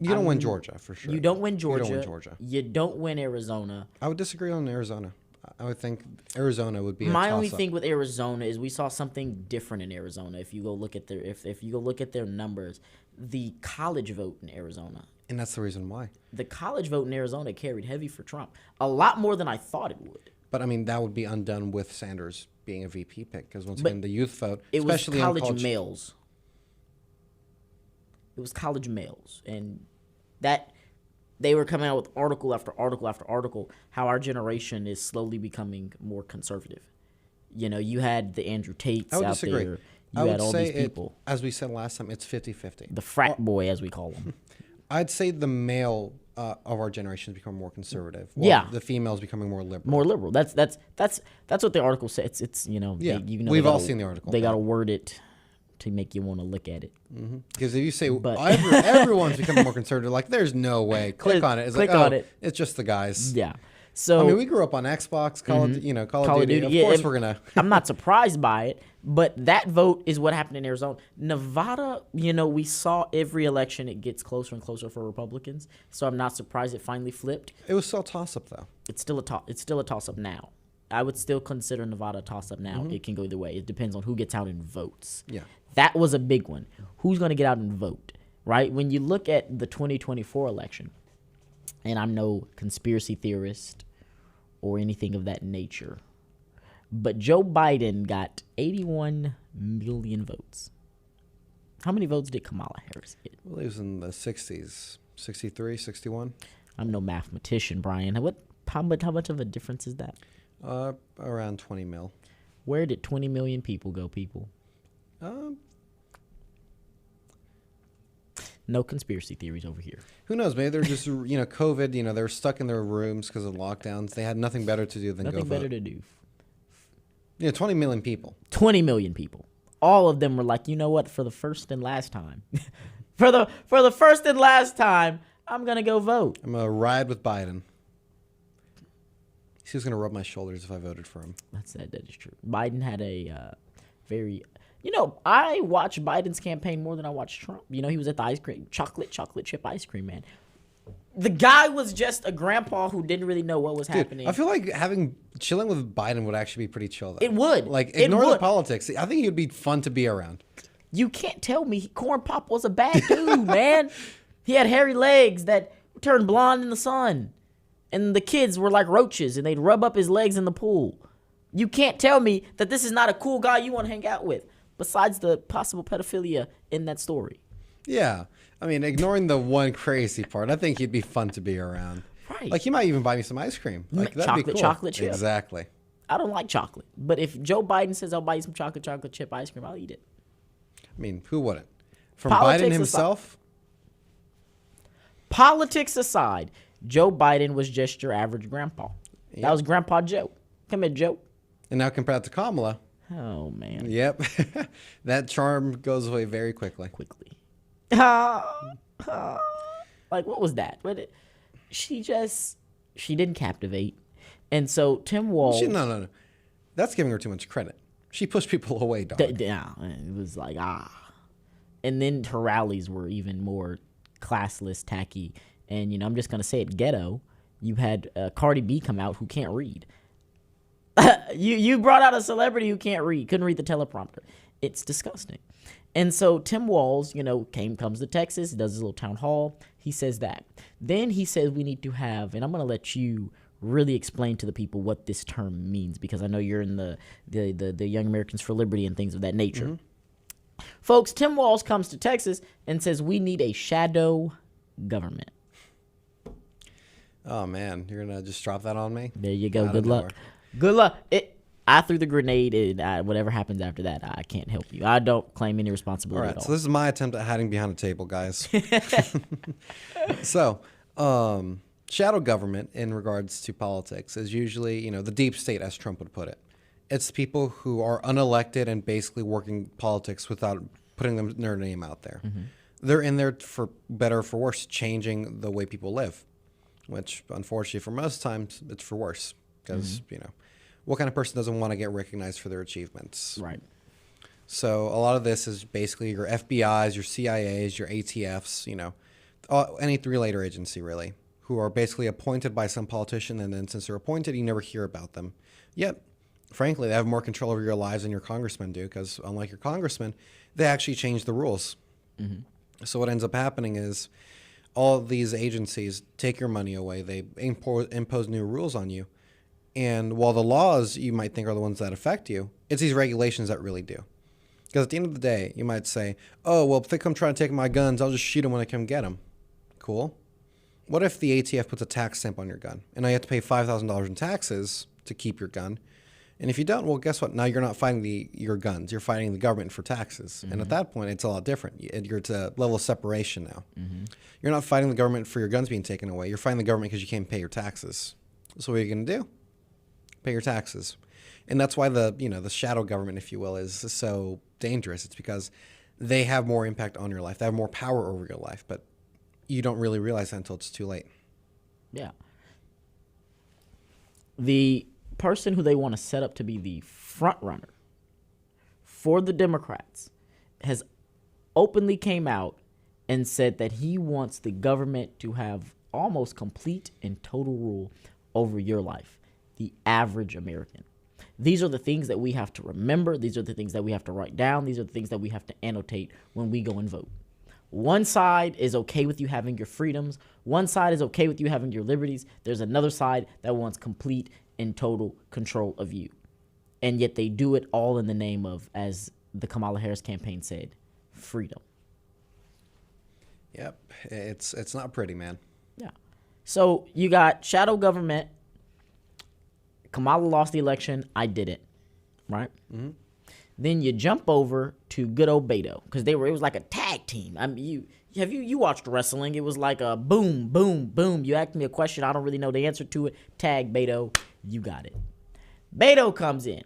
Speaker 2: You don't win Georgia, for sure.
Speaker 1: You don't win Georgia.
Speaker 2: You don't win Georgia.
Speaker 1: You don't win Arizona.
Speaker 2: I would disagree on Arizona. I would think Arizona would be
Speaker 1: my only thing with Arizona is we saw something different in Arizona. If you go look at their numbers, the college vote in Arizona.
Speaker 2: And that's the reason why.
Speaker 1: The college vote in Arizona carried heavy for Trump. A lot more than I thought it would.
Speaker 2: But I mean, that would be undone with Sanders being a VP pick because once again, the youth vote,
Speaker 1: it was
Speaker 2: especially
Speaker 1: college males. It was college males, and that they were coming out with article after article after article how our generation is slowly becoming more conservative. You had the Andrew Tates
Speaker 2: I would
Speaker 1: out
Speaker 2: disagree.
Speaker 1: there. You had all these people.
Speaker 2: As we said last time, it's 50-50.
Speaker 1: The frat boy, as we call them.
Speaker 2: I'd say the male of our generation has become more conservative. The females becoming more liberal.
Speaker 1: More liberal. That's what the article says. It's
Speaker 2: we've all seen the article.
Speaker 1: They got to word it to make you want to look at it.
Speaker 2: Because if you say everyone's becoming more conservative, like there's no way. Click on it. It's just the guys.
Speaker 1: Yeah. So
Speaker 2: I mean, we grew up on Xbox, Call of Duty. Of course, we're gonna.
Speaker 1: I'm not surprised by it, but that vote is what happened in Arizona. Nevada, we saw every election it gets closer and closer for Republicans. So I'm not surprised it finally flipped.
Speaker 2: It was still a toss-up, though.
Speaker 1: It's still a toss up now. I would still consider Nevada a toss up now. It can go either way. It depends on who gets out and votes.
Speaker 2: Yeah.
Speaker 1: That was a big one. Who's going to get out and vote, right? When you look at the 2024 election, and I'm no conspiracy theorist or anything of that nature, but Joe Biden got 81 million votes. How many votes did Kamala Harris get?
Speaker 2: Well, he was in the 60s, 63, 61.
Speaker 1: I'm no mathematician, Brian. How much of a difference is that?
Speaker 2: Around 20 mil.
Speaker 1: Where did 20 million people go, people? No conspiracy theories over here.
Speaker 2: Who knows? Maybe they're just, COVID, they're stuck in their rooms because of lockdowns. They had nothing better to do than go vote.
Speaker 1: Nothing better to do.
Speaker 2: Yeah, 20 million people.
Speaker 1: 20 million people. All of them were like, you know what? For the first and last time. for the first and last time, I'm going to go vote.
Speaker 2: I'm going to ride with Biden. He was going to rub my shoulders if I voted for him.
Speaker 1: That is true. Biden had a very... I watched Biden's campaign more than I watched Trump. He was at the chocolate chip ice cream man. The guy was just a grandpa who didn't really know what was happening.
Speaker 2: I feel like chilling with Biden would actually be pretty chill, though.
Speaker 1: It would.
Speaker 2: Ignore the politics. I think he would be fun to be around.
Speaker 1: You can't tell me Corn Pop was a bad dude, man. He had hairy legs that turned blonde in the sun. And the kids were like roaches, and they'd rub up his legs in the pool. You can't tell me that this is not a cool guy you want to hang out with, besides the possible pedophilia in that story.
Speaker 2: Yeah. I mean, ignoring the one crazy part, I think he'd be fun to be around.
Speaker 1: Right.
Speaker 2: He might even buy me some ice cream. That'd be cool.
Speaker 1: Chocolate chip.
Speaker 2: Exactly.
Speaker 1: I don't like chocolate. But if Joe Biden says I'll buy you some chocolate chip ice cream, I'll eat it.
Speaker 2: I mean, who wouldn't? From
Speaker 1: Politics
Speaker 2: Biden himself?
Speaker 1: Politics aside, Joe Biden was just your average grandpa. Yep. That was Grandpa Joe. Come here, Joe.
Speaker 2: And now compared to Kamala.
Speaker 1: Oh, man.
Speaker 2: Yep. That charm goes away very quickly.
Speaker 1: What was that? She didn't captivate. And so Tim Walz...
Speaker 2: No. That's giving her too much credit. She pushed people away, dog.
Speaker 1: Yeah, it was like, And then her rallies were even more classless, tacky. And, I'm just going to say it, ghetto. You had Cardi B come out who can't read. You brought out a celebrity who can't read, couldn't read the teleprompter. It's disgusting. And so Tim Walz, comes to Texas, he does his little town hall. He says that. Then he says we need to have, and I'm going to let you really explain to the people what this term means, because I know you're in the Young Americans for Liberty and things of that nature. Mm-hmm. Folks, Tim Walz comes to Texas and says we need a shadow government.
Speaker 2: Oh, man. You're going to just drop that on me?
Speaker 1: There you go. Good luck. Good luck. I threw the grenade, and whatever happens after that, I can't help you. I don't claim any responsibility at all.
Speaker 2: So this is my attempt at hiding behind a table, guys. So, shadow government in regards to politics is usually, the deep state, as Trump would put it. It's people who are unelected and basically working politics without putting their name out there. Mm-hmm. They're in there for better or for worse, changing the way people live, which unfortunately for most times it's for worse because, what kind of person doesn't want to get recognized for their achievements?
Speaker 1: Right.
Speaker 2: So a lot of this is basically your FBIs, your CIAs, your ATFs, any three-letter agency really, who are basically appointed by some politician, and then since they're appointed, you never hear about them. Yet, frankly, they have more control over your lives than your congressmen do, because unlike your congressmen, they actually change the rules. Mm-hmm. So what ends up happening is all of these agencies take your money away. They impose new rules on you. And while the laws you might think are the ones that affect you, it's these regulations that really do. Because at the end of the day, you might say, oh, well, if they come try to take my guns, I'll just shoot them when I come get them. Cool. What if the ATF puts a tax stamp on your gun? And now you have to pay $5,000 in taxes to keep your gun. And if you don't, well, guess what? Now you're not fighting your guns. You're fighting the government for taxes. Mm-hmm. And at that point, it's a lot different. You're at a level of separation now. Mm-hmm. You're not fighting the government for your guns being taken away. You're fighting the government because you can't pay your taxes. So what are you going to do? Pay your taxes. And that's why the shadow government, if you will, is so dangerous. It's because they have more impact on your life. They have more power over your life, but you don't really realize that until it's too late.
Speaker 1: Yeah. The person who they want to set up to be the front runner for the Democrats has openly came out and said that he wants the government to have almost complete and total rule over your life. The average American. These are the things that we have to remember. These are the things that we have to write down. These are the things that we have to annotate when we go and vote. One side is okay with you having your freedoms. One side is okay with you having your liberties. There's another side that wants complete and total control of you. And yet they do it all in the name of, as the Kamala Harris campaign said, freedom.
Speaker 2: Yep. It's not pretty, man.
Speaker 1: Yeah. So you got shadow government. Kamala lost the election. I didn't. Right? Mm-hmm. Then you jump over to good old Beto, because it was like a tag team. I mean, you watched wrestling? It was like a boom, boom, boom. You asked me a question, I don't really know the answer to it. Tag Beto, you got it. Beto comes in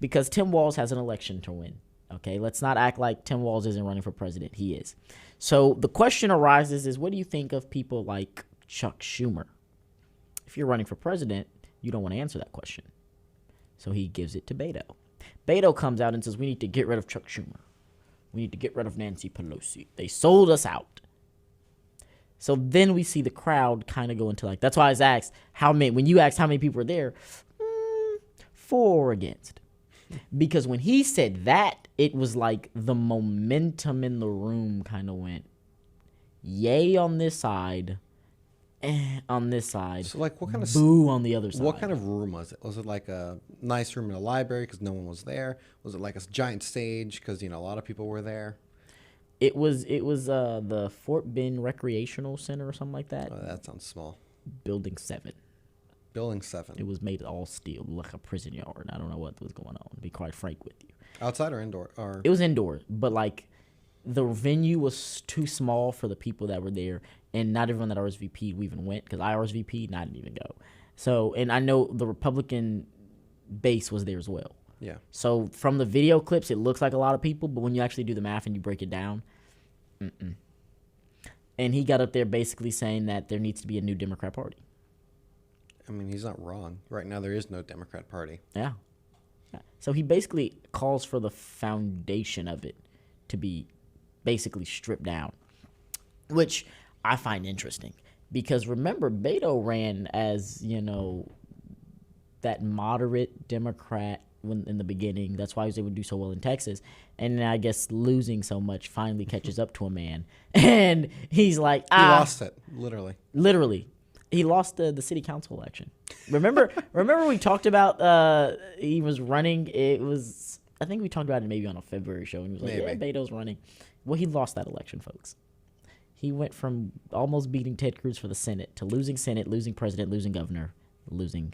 Speaker 1: because Tim Walz has an election to win. Okay, let's not act like Tim Walz isn't running for president. He is. So the question arises is, what do you think of people like Chuck Schumer? If you're running for president, you don't want to answer that question. So he gives it to Beto. Beto comes out and says, we need to get rid of Chuck Schumer. We need to get rid of Nancy Pelosi. They sold us out. So then we see the crowd kind of go into like, that's why I was asked, when you asked how many people were there, 4 against. Because when he said that, it was like the momentum in the room kind of went, yay on this side, on this side.
Speaker 2: So like, what kind of
Speaker 1: boo on the other side?
Speaker 2: What kind of room was it? Was it like a nice room in a library because no one was there? Was it like a giant stage because a lot of people were there?
Speaker 1: It was the Fort Bend Recreational Center or something like that.
Speaker 2: Oh, that sounds small.
Speaker 1: Building 7.
Speaker 2: Building 7.
Speaker 1: It was made all steel, like a prison yard. I don't know what was going on, to be quite frank with you.
Speaker 2: Outside or indoor?
Speaker 1: It was indoor, but like the venue was too small for the people that were there, and not everyone that RSVP'd even went, because I RSVP'd and I didn't even go. So, and I know the Republican base was there as well.
Speaker 2: Yeah.
Speaker 1: So from the video clips, it looks like a lot of people, but when you actually do the math and you break it down, And he got up there basically saying that there needs to be a new Democrat Party.
Speaker 2: I mean, he's not wrong. Right now, there is no Democrat Party.
Speaker 1: Yeah. So he basically calls for the foundation of it to be basically stripped down, which I find interesting because remember, Beto ran as, you know, that moderate Democrat in the beginning. That's why he was able to do so well in Texas. And I guess losing so much finally catches up to a man. And he's like,
Speaker 2: He lost it, literally.
Speaker 1: Literally. He lost the city council election. Remember we talked about he was running. It was, I think we talked about it maybe on a February show. And he was like, yeah, Beto's running. Well, he lost that election, folks. He went from almost beating Ted Cruz for the Senate to losing Senate, losing president, losing governor, losing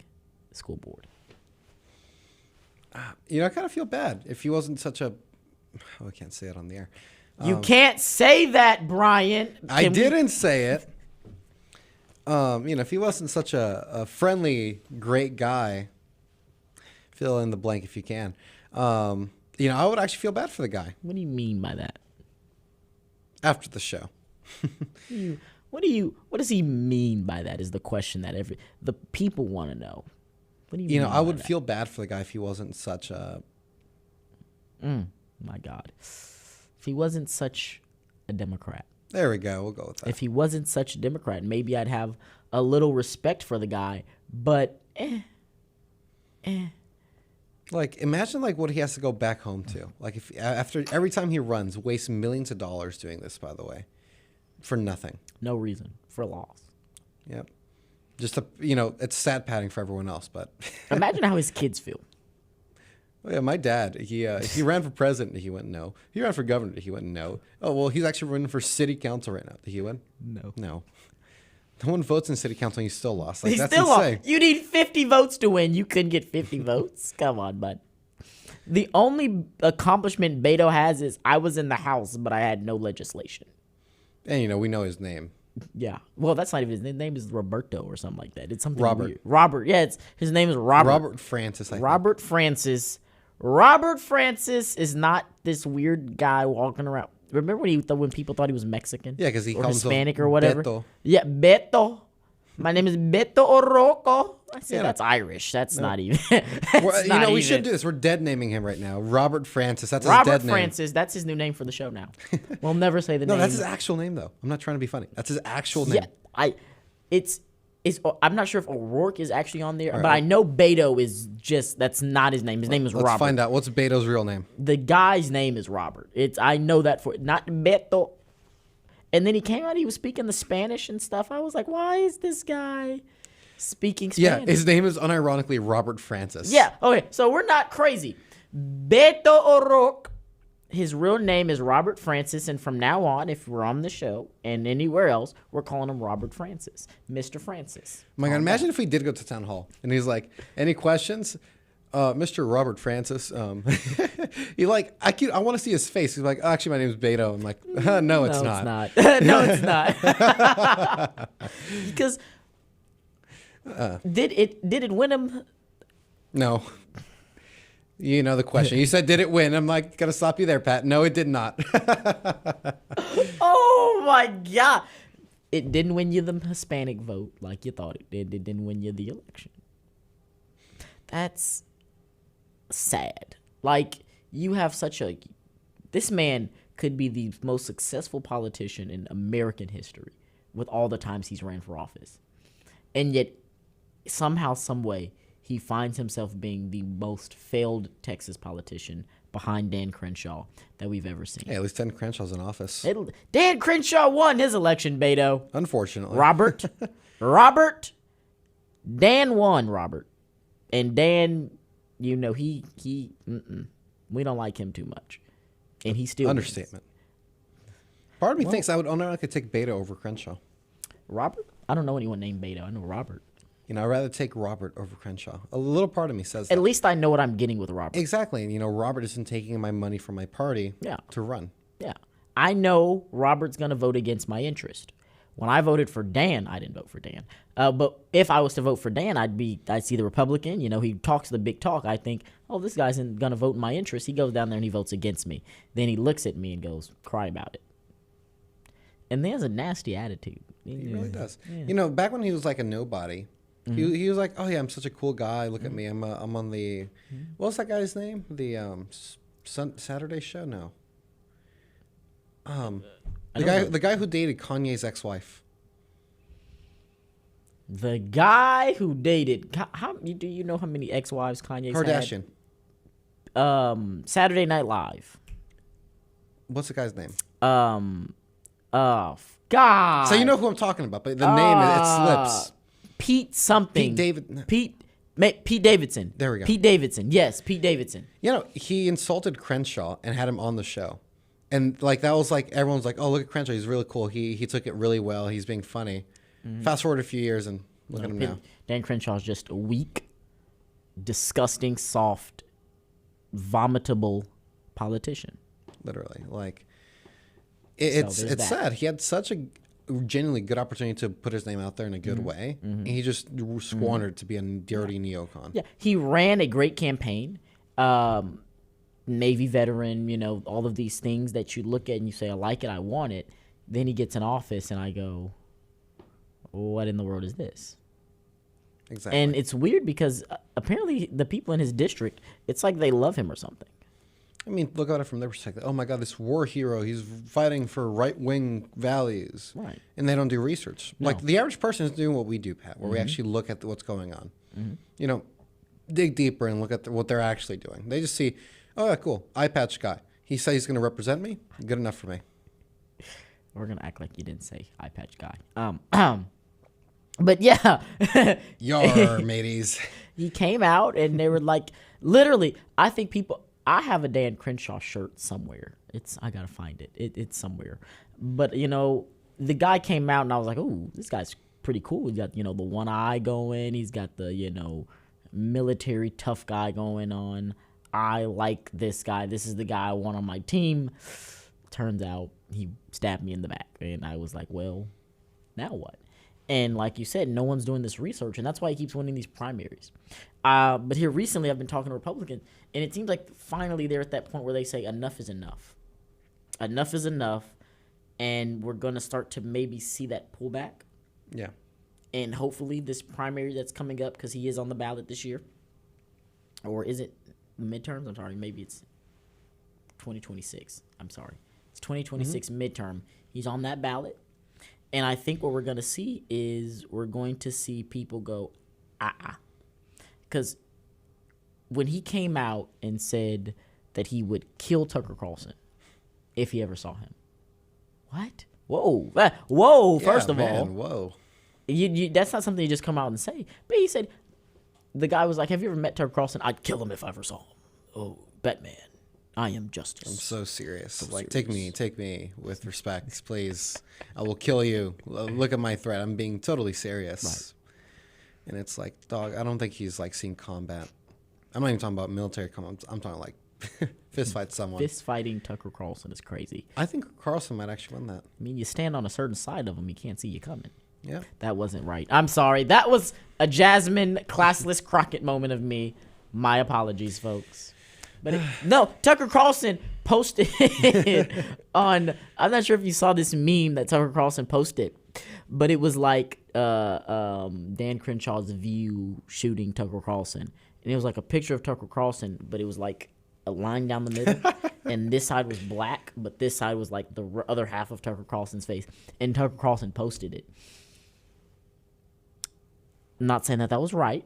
Speaker 1: the school board.
Speaker 2: You know, I kind of feel bad if he wasn't such a... Oh, I can't say it on the air.
Speaker 1: You can't say that, Brian.
Speaker 2: I didn't say it. You know, if he wasn't such a friendly, great guy, fill in the blank if you can. You know, I would actually feel bad for the guy.
Speaker 1: What do you mean by that?
Speaker 2: After the show.
Speaker 1: What does he mean by that is the question that the people want to know. What do you mean
Speaker 2: know, I would
Speaker 1: that?
Speaker 2: feel bad for the guy if he wasn't such a...
Speaker 1: My God. If he wasn't such a Democrat.
Speaker 2: There we go. We'll go with that.
Speaker 1: If he wasn't such a Democrat, maybe I'd have a little respect for the guy, but
Speaker 2: Like, imagine like what he has to go back home to. Like, if after every time he runs, wastes millions of dollars doing this, by the way, for nothing.
Speaker 1: No reason, for a loss.
Speaker 2: Yep. Just to, you know, it's sad padding for everyone else, but
Speaker 1: Imagine how his kids feel.
Speaker 2: Oh, yeah, my dad, he ran for president. He went no. He ran for governor. He went no. Oh, well, he's actually running for city council right now. Did he win?
Speaker 1: No.
Speaker 2: No. No one votes in city council and you still lost. Like,
Speaker 1: He
Speaker 2: that's
Speaker 1: still
Speaker 2: insane.
Speaker 1: lost. You need 50 votes to win. You couldn't get 50 votes. Come on, bud. The only accomplishment Beto has is I was in the House, but I had no legislation.
Speaker 2: And, you know, we know his name.
Speaker 1: Yeah. Well, that's not even his name. His name is Roberto or something like that. It's something
Speaker 2: Robert.
Speaker 1: weird. Robert. Yeah, his name is Robert.
Speaker 2: Robert Francis, I think.
Speaker 1: Robert Francis. Robert Francis is not this weird guy walking around. Remember when people thought he was Mexican?
Speaker 2: Yeah, because he
Speaker 1: or
Speaker 2: calls
Speaker 1: Hispanic
Speaker 2: himself
Speaker 1: or whatever.
Speaker 2: Beto.
Speaker 1: Yeah, Beto. My name is Beto Orroco. I said
Speaker 2: Yeah.
Speaker 1: that's Irish. That's not even.
Speaker 2: Well, you know, we should do this. We're dead naming him right now. Robert Francis. That's his
Speaker 1: Robert
Speaker 2: dead name.
Speaker 1: Francis. That's his new name for the show now. We'll never say the
Speaker 2: No,
Speaker 1: name.
Speaker 2: that's his actual name, though. I'm not trying to be funny. That's his actual name.
Speaker 1: Yeah, I'm not sure if O'Rourke is actually on there,
Speaker 2: All
Speaker 1: but
Speaker 2: right.
Speaker 1: I know Beto is that's not his name. His name is
Speaker 2: Let's
Speaker 1: Robert.
Speaker 2: find out. What's Beto's real name?
Speaker 1: The guy's name is Robert. I know that for not Beto. And then he came out. He was speaking the Spanish and stuff. I was like, why is this guy speaking
Speaker 2: Yeah,
Speaker 1: Spanish?
Speaker 2: his name is unironically Robert Francis.
Speaker 1: Yeah. Okay. So we're not crazy. Beto O'Rourke. His real name is Robert Francis, and from now on, if we're on the show and anywhere else, we're calling him Robert Francis, Mr. Francis.
Speaker 2: Oh my God, imagine if we did go to town hall and he's like, any questions? Mr. Robert Francis. He like, I want to see his face. He's like, oh, actually, my name is Beto. I'm like, no, it's not.
Speaker 1: No, it's not. Because did it win him?
Speaker 2: No. You know the question. You said, did it win? I'm like, gotta stop you there, Pat. No, it did not.
Speaker 1: Oh my God. It didn't win you the Hispanic vote like you thought it did. It didn't win you the election. That's sad. Like, you have this man could be the most successful politician in American history with all the times he's ran for office. And yet, somehow, some way, he finds himself being the most failed Texas politician behind Dan Crenshaw that we've ever seen.
Speaker 2: Hey, at least Dan Crenshaw's in office.
Speaker 1: Dan Crenshaw won his election, Beto.
Speaker 2: Unfortunately.
Speaker 1: Robert. Dan won, Robert. And Dan, we don't like him too much. And he still
Speaker 2: Understatement. Part of me thinks I could take Beto over Crenshaw.
Speaker 1: Robert? I don't know anyone named Beto. I know Robert.
Speaker 2: You know, I'd rather take Robert over Crenshaw. A little part of me says that.
Speaker 1: At least I know what I'm getting with Robert.
Speaker 2: Exactly. And, Robert isn't taking my money from my party
Speaker 1: Yeah.
Speaker 2: to run.
Speaker 1: Yeah. I know Robert's going to vote against my interest. When I voted for Dan, I didn't vote for Dan. But if I was to vote for Dan, I'd see the Republican. He talks the big talk. I think, oh, this guy's going to vote in my interest. He goes down there and he votes against me. Then he looks at me and goes, cry about it. And there's a nasty attitude.
Speaker 2: He really does. Yeah. Back when he was like a nobody, he was like, oh yeah, I'm such a cool guy. Look at me. I'm on the, what's that guy's name? The Saturday show? No. The guy who dated Kanye's ex-wife.
Speaker 1: The guy who dated, do you know how many ex-wives Kanye's
Speaker 2: Kardashian.
Speaker 1: had? Saturday Night Live.
Speaker 2: What's the guy's name?
Speaker 1: God.
Speaker 2: So you know who I'm talking about, but the name, it slips.
Speaker 1: Pete something. Pete Davidson.
Speaker 2: There we go.
Speaker 1: Pete Davidson. Yes, Pete Davidson.
Speaker 2: He insulted Crenshaw and had him on the show. And that was everyone's like, oh, look at Crenshaw. He's really cool. He took it really well. He's being funny. Fast forward a few years and look at him now.
Speaker 1: Dan Crenshaw's just a weak, disgusting, soft, vomitable politician.
Speaker 2: Literally. It's
Speaker 1: that.
Speaker 2: sad. He had such a genuinely good opportunity to put his name out there in a good way. And he just squandered to be a dirty neocon.
Speaker 1: Yeah, he ran a great campaign. Navy veteran, all of these things that you look at and you say, I like it, I want it. Then he gets in office and I go, what in the world is this?
Speaker 2: Exactly.
Speaker 1: And it's weird because apparently the people in his district, it's like they love him or something.
Speaker 2: I mean, look at it from their perspective. Oh my God, this war hero, he's fighting for right-wing values.
Speaker 1: Right.
Speaker 2: And they don't do research.
Speaker 1: No.
Speaker 2: The average person is doing what we do, Pat, where we actually look at what's going on. Dig deeper and look at what they're actually doing. They just see, oh, yeah, cool, eye patch guy. He says he's going to represent me. Good enough for me.
Speaker 1: We're going to act like you didn't say eye patch guy. But yeah.
Speaker 2: Yar, mateys.
Speaker 1: He came out and they were like, literally, I think I have a Dan Crenshaw shirt somewhere. I got to find it. It's somewhere. But, the guy came out and I was like, ooh, this guy's pretty cool. He's got, the one eye going. He's got the, military tough guy going on. I like this guy. This is the guy I want on my team. Turns out he stabbed me in the back. And I was like, well, now what? And like you said, no one's doing this research. And that's why he keeps winning these primaries. But here recently I've been talking to Republicans. And it seems like finally they're at that point where they say enough is enough. Enough is enough. And we're going to start to maybe see that pullback.
Speaker 2: Yeah.
Speaker 1: And hopefully this primary that's coming up, because he is on the ballot this year. Or is it midterms? I'm sorry. Maybe it's 2026. I'm sorry. It's 2026 midterm. He's on that ballot. And I think what we're going to see is we're going to see people go, because when he came out and said that he would kill Tucker Carlson if he ever saw him. What? Whoa! First of all,
Speaker 2: whoa.
Speaker 1: You that's not something you just come out and say. But he said, the guy was like, "Have you ever met Tucker Carlson? I'd kill him if I ever saw him." Oh, Batman, I am justice.
Speaker 2: I'm so serious.
Speaker 1: serious.
Speaker 2: Take me with respect, please. I will kill you. Look at my threat. I'm being totally serious.
Speaker 1: Right.
Speaker 2: And it's like, dog, I don't think he's like seen combat. I'm not even talking about military combat. I'm talking like fist fight someone.
Speaker 1: Fist fighting Tucker Carlson is crazy.
Speaker 2: I think Carlson might actually win that.
Speaker 1: I mean, you stand on a certain side of him, you can't see you coming.
Speaker 2: Yeah.
Speaker 1: That wasn't right. I'm sorry. That was a Jasmine classless Crockett moment of me. My apologies, folks. But no, Tucker Carlson posted on. I'm not sure if you saw this meme that Tucker Carlson posted, but it was like Dan Crenshaw's View shooting Tucker Carlson, and it was like a picture of Tucker Carlson, but it was like a line down the middle, and this side was black, but this side was like the other half of Tucker Carlson's face, and Tucker Carlson posted it. I'm not saying that was right.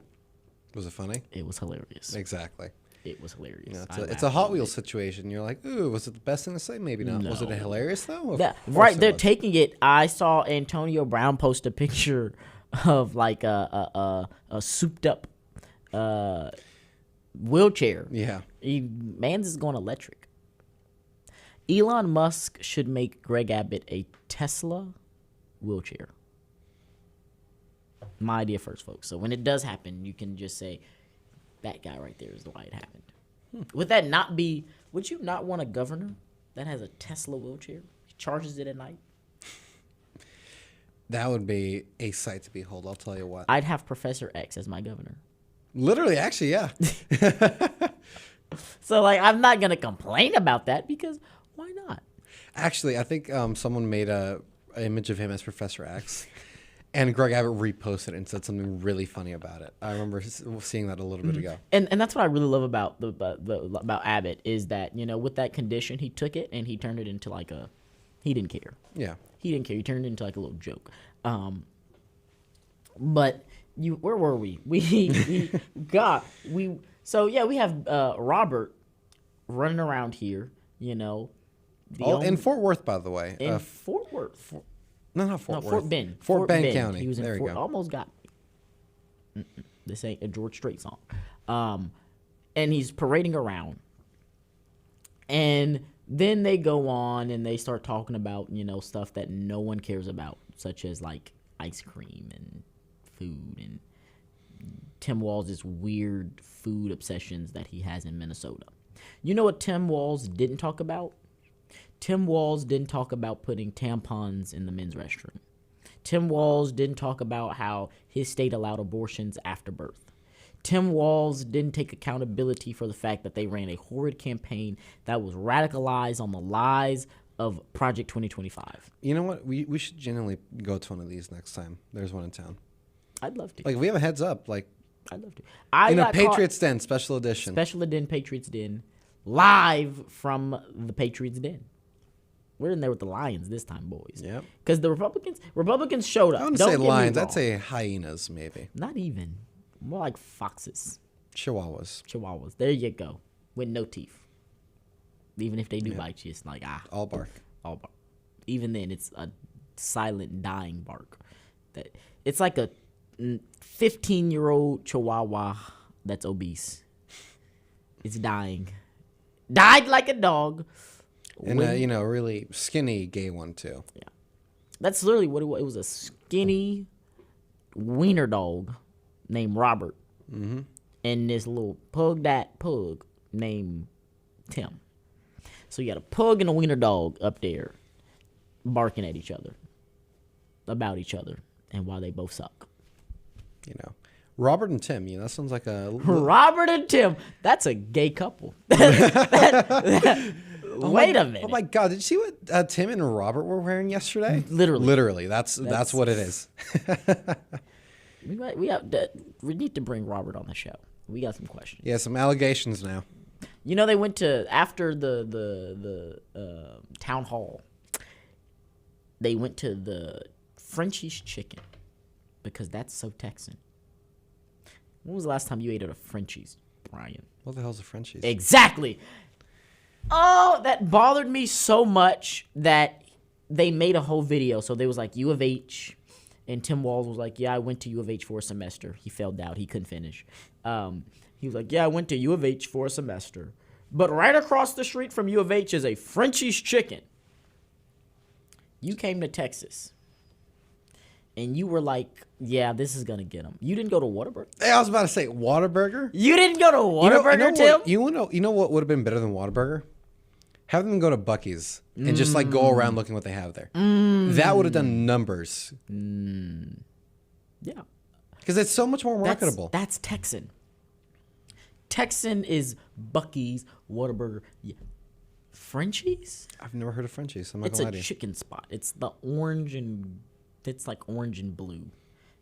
Speaker 2: Was it funny?
Speaker 1: It was hilarious.
Speaker 2: Exactly.
Speaker 1: It was hilarious.
Speaker 2: You know, it's a Hot Wheels situation. You're like, ooh, was it the best thing to say? Maybe not.
Speaker 1: No.
Speaker 2: Was it hilarious though?
Speaker 1: Right, they're taking it. I saw Antonio Brown post a picture of like a souped up wheelchair.
Speaker 2: Yeah.
Speaker 1: Man's is going electric. Elon Musk should make Greg Abbott a Tesla wheelchair. My idea first, folks. So when it does happen, you can just say, that guy right there is why it happened. Would that not be, would you not want a governor that has a Tesla wheelchair? He charges it at night?
Speaker 2: That would be a sight to behold, I'll tell you what.
Speaker 1: I'd have Professor X as my governor.
Speaker 2: Literally, actually, yeah.
Speaker 1: So, like, I'm not going to complain about that because why not?
Speaker 2: Actually, I think someone made an image of him as Professor X. And Greg Abbott reposted it and said something really funny about it. I remember seeing that a little bit ago.
Speaker 1: And that's what I really love about about Abbott is that, you know, with that condition, he took it and he turned it into like he didn't care.
Speaker 2: Yeah.
Speaker 1: He didn't care. He turned it into like a little joke. But where were we? We have Robert running around here, you know.
Speaker 2: In Fort Worth, by the way.
Speaker 1: In Fort Worth.
Speaker 2: Not Fort Worth.
Speaker 1: Fort Bend.
Speaker 2: Fort Bend County.
Speaker 1: He was in
Speaker 2: there you go.
Speaker 1: Almost got me. This ain't a George Strait song. And he's parading around. And then they go on and they start talking about, you know, stuff that no one cares about, such as like ice cream and food and Tim Walls' weird food obsessions that he has in Minnesota. You know what Tim Walls didn't talk about? Tim Walls didn't talk about putting tampons in the men's restroom. Tim Walls didn't talk about how his state allowed abortions after birth. Tim Walls didn't take accountability for the fact that they ran a horrid campaign that was radicalized on the lies of Project 2025.
Speaker 2: You know what? We should genuinely go to one of these next time. There's one in town.
Speaker 1: I'd love to.
Speaker 2: Like, if we have a heads up, like...
Speaker 1: I'd love to.
Speaker 2: Patriots Den, special edition.
Speaker 1: Special edition Patriots Den, live from the Patriots Den. We're in there with the Lions this time, boys.
Speaker 2: Yep.
Speaker 1: Because the Republicans showed up.
Speaker 2: I wouldn't say lions. I'd say hyenas, maybe.
Speaker 1: Not even. More like foxes.
Speaker 2: Chihuahuas.
Speaker 1: There you go. With no teeth. Even if they do bite you, it's like,
Speaker 2: all bark.
Speaker 1: All bark. Even then, it's a silent, dying bark. It's like a 15-year-old Chihuahua that's obese. It's dying. Died like a dog.
Speaker 2: And a really skinny gay one, too.
Speaker 1: Yeah. That's literally what it was. It was a skinny wiener dog named Robert. Mm-hmm. And this little pug named Tim. So you got a pug and a wiener dog up there barking at each other, about each other, and why they both suck.
Speaker 2: You know. Robert and Tim, that sounds like a...
Speaker 1: Robert and Tim. That's a gay couple. Wait a minute.
Speaker 2: Oh my God! Did you see what Tim and Robert were wearing yesterday?
Speaker 1: Literally.
Speaker 2: That's what it is.
Speaker 1: We need to bring Robert on the show. We got some questions.
Speaker 2: Yeah, some allegations now.
Speaker 1: You know, they went to after the town hall. They went to the Frenchie's chicken, because that's so Texan. When was the last time you ate at a Frenchie's, Brian?
Speaker 2: What the hell's a Frenchie's?
Speaker 1: Exactly. Oh, that bothered me so much that they made a whole video. So they was like U of H, and Tim Walz was like, yeah, I went to U of H for a semester. He failed out. He couldn't finish. He was like, yeah, I went to U of H for a semester. But right across the street from U of H is a Frenchie's chicken. You came to Texas, and you were like, yeah, this is going to get him. You didn't go to Whataburger?
Speaker 2: Hey, I was about to say Whataburger.
Speaker 1: You didn't go to Whataburger, Tim?
Speaker 2: You know what would have been better than Whataburger? Have them go to Buc-ee's and just like go around looking what they have there. That would have done numbers.
Speaker 1: Yeah.
Speaker 2: Because it's so much more marketable.
Speaker 1: That's Texan. Texan is Buc-ee's, Whataburger. Yeah. Frenchie's?
Speaker 2: I've never heard of Frenchie's. I'm not
Speaker 1: It's
Speaker 2: gonna
Speaker 1: a
Speaker 2: lie to you.
Speaker 1: chicken spot. It's the orange and it's like orange and blue.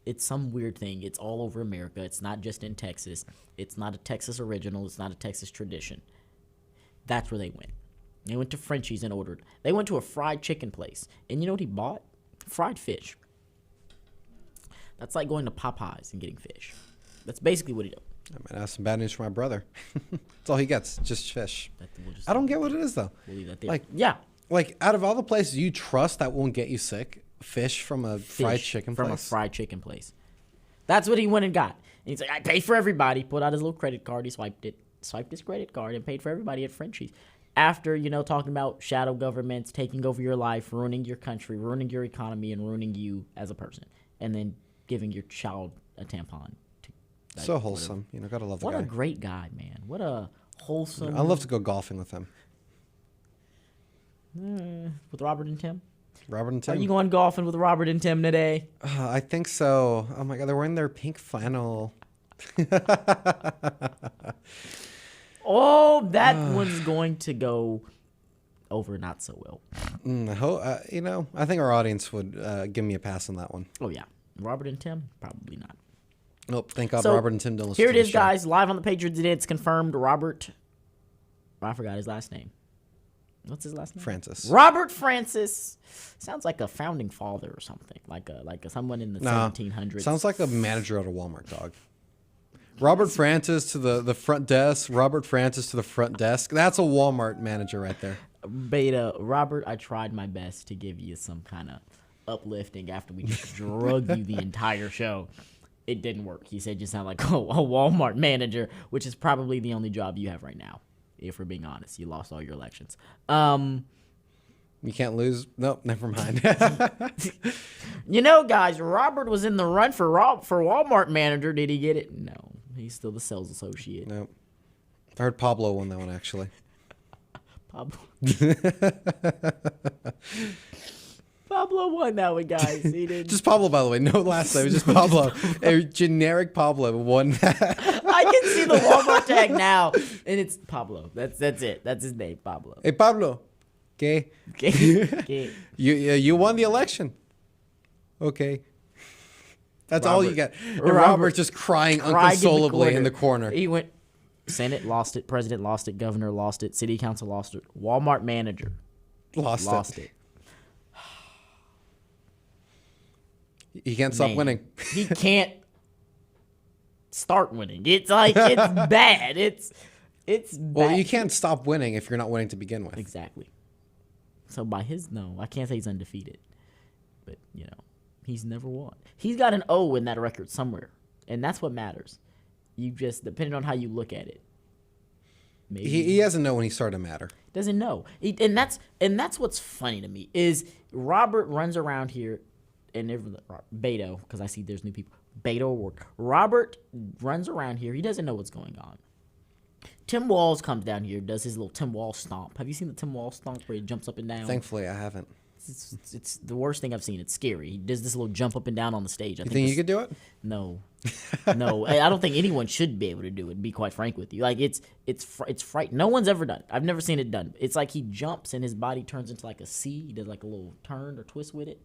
Speaker 1: It's some weird thing. It's all over America. It's not just in Texas. It's not a Texas original. It's not a Texas tradition. That's where they went. They went to Frenchie's and ordered. They went to a fried chicken place. And you know what he bought? Fried fish. That's like going to Popeyes and getting fish. That's basically what he did.
Speaker 2: I might have some bad news for my brother. That's all he gets, just fish.
Speaker 1: We'll just
Speaker 2: I don't get what it is though.
Speaker 1: We'll leave that there.
Speaker 2: Like,
Speaker 1: yeah.
Speaker 2: Like out of all the places you trust that won't get you sick, fish from a fried chicken
Speaker 1: from
Speaker 2: place.
Speaker 1: a fried chicken place. That's what he went and got. And he's like, I paid for everybody. Pulled out his little credit card. He swiped his credit card and paid for everybody at Frenchie's. After, talking about shadow governments taking over your life, ruining your country, ruining your economy, and ruining you as a person. And then giving your child a tampon.
Speaker 2: So wholesome. Gotta love the guy.
Speaker 1: What a great guy, man. What a wholesome.
Speaker 2: I'd love to go golfing with him.
Speaker 1: With Robert and Tim?
Speaker 2: Robert and Tim.
Speaker 1: Are you going golfing with Robert and Tim today?
Speaker 2: I think so. Oh my God, they're wearing their pink flannel.
Speaker 1: Oh, that one's going to go over not so well.
Speaker 2: I think our audience would give me a pass on that one.
Speaker 1: Oh, yeah. Robert and Tim? Probably not.
Speaker 2: Nope. Thank God
Speaker 1: So,
Speaker 2: Robert and Tim don't listen
Speaker 1: Here it
Speaker 2: to
Speaker 1: is,
Speaker 2: the show.
Speaker 1: guys. Live on the Patriots. It's confirmed. Robert. I forgot his last name. What's his last name?
Speaker 2: Francis.
Speaker 1: Robert Francis. Sounds like a founding father or something. Like someone in the 1700s.
Speaker 2: Sounds like a manager at a Walmart, dog. Robert Francis to the front desk. Robert Francis to the front desk. That's a Walmart manager right there.
Speaker 1: Beta, Robert, I tried my best to give you some kind of uplifting after we just drug you the entire show. It didn't work. He said you sound like a Walmart manager, which is probably the only job you have right now. If we're being honest, you lost all your elections.
Speaker 2: You can't lose. Nope, never mind.
Speaker 1: Guys, Robert was in the run for Walmart manager. Did he get it? No, he's still the sales associate.
Speaker 2: Nope. I heard Pablo won that one actually.
Speaker 1: Pablo won that one, guys. He did.
Speaker 2: Just Pablo, by the way. No last name. Just Pablo. A generic Pablo won that.
Speaker 1: I can see the Walmart tag now, and it's Pablo. That's it. That's his name, Pablo.
Speaker 2: Hey, Pablo. Okay.
Speaker 1: Okay.
Speaker 2: You won the election. Okay. That's all you got. And
Speaker 1: Robert
Speaker 2: Robert just crying unconsolably in the corner.
Speaker 1: He went, Senate lost it, President lost it, Governor lost it, City Council lost it, Walmart manager
Speaker 2: Lost it. He can't stop
Speaker 1: Man,
Speaker 2: winning.
Speaker 1: He can't start winning. It's like, it's bad. It's bad.
Speaker 2: Well, you can't stop winning if you're not winning to begin with.
Speaker 1: Exactly. So by I can't say he's undefeated. But, he's never won. He's got an O in that record somewhere. And that's what matters. You just, depending on how you look at it. Maybe
Speaker 2: He doesn't know when he started to matter.
Speaker 1: doesn't know. And that's what's funny to me is Robert runs around here and Beto, because I see there's new people. Beto work. Robert runs around here. He doesn't know what's going on. Tim Walz comes down here, does his little Tim Walz stomp. Have you seen the Tim Walz stomp where he jumps up and down?
Speaker 2: Thankfully, I haven't.
Speaker 1: It's the worst thing I've seen. It's scary. He does this little jump up and down on the stage.
Speaker 2: You think you could do it?
Speaker 1: No. No. I don't think anyone should be able to do it, to be quite frank with you. Like, it's frightening. No one's ever done it. I've never seen it done. It's like he jumps and his body turns into like a C. He does like a little turn or twist with it.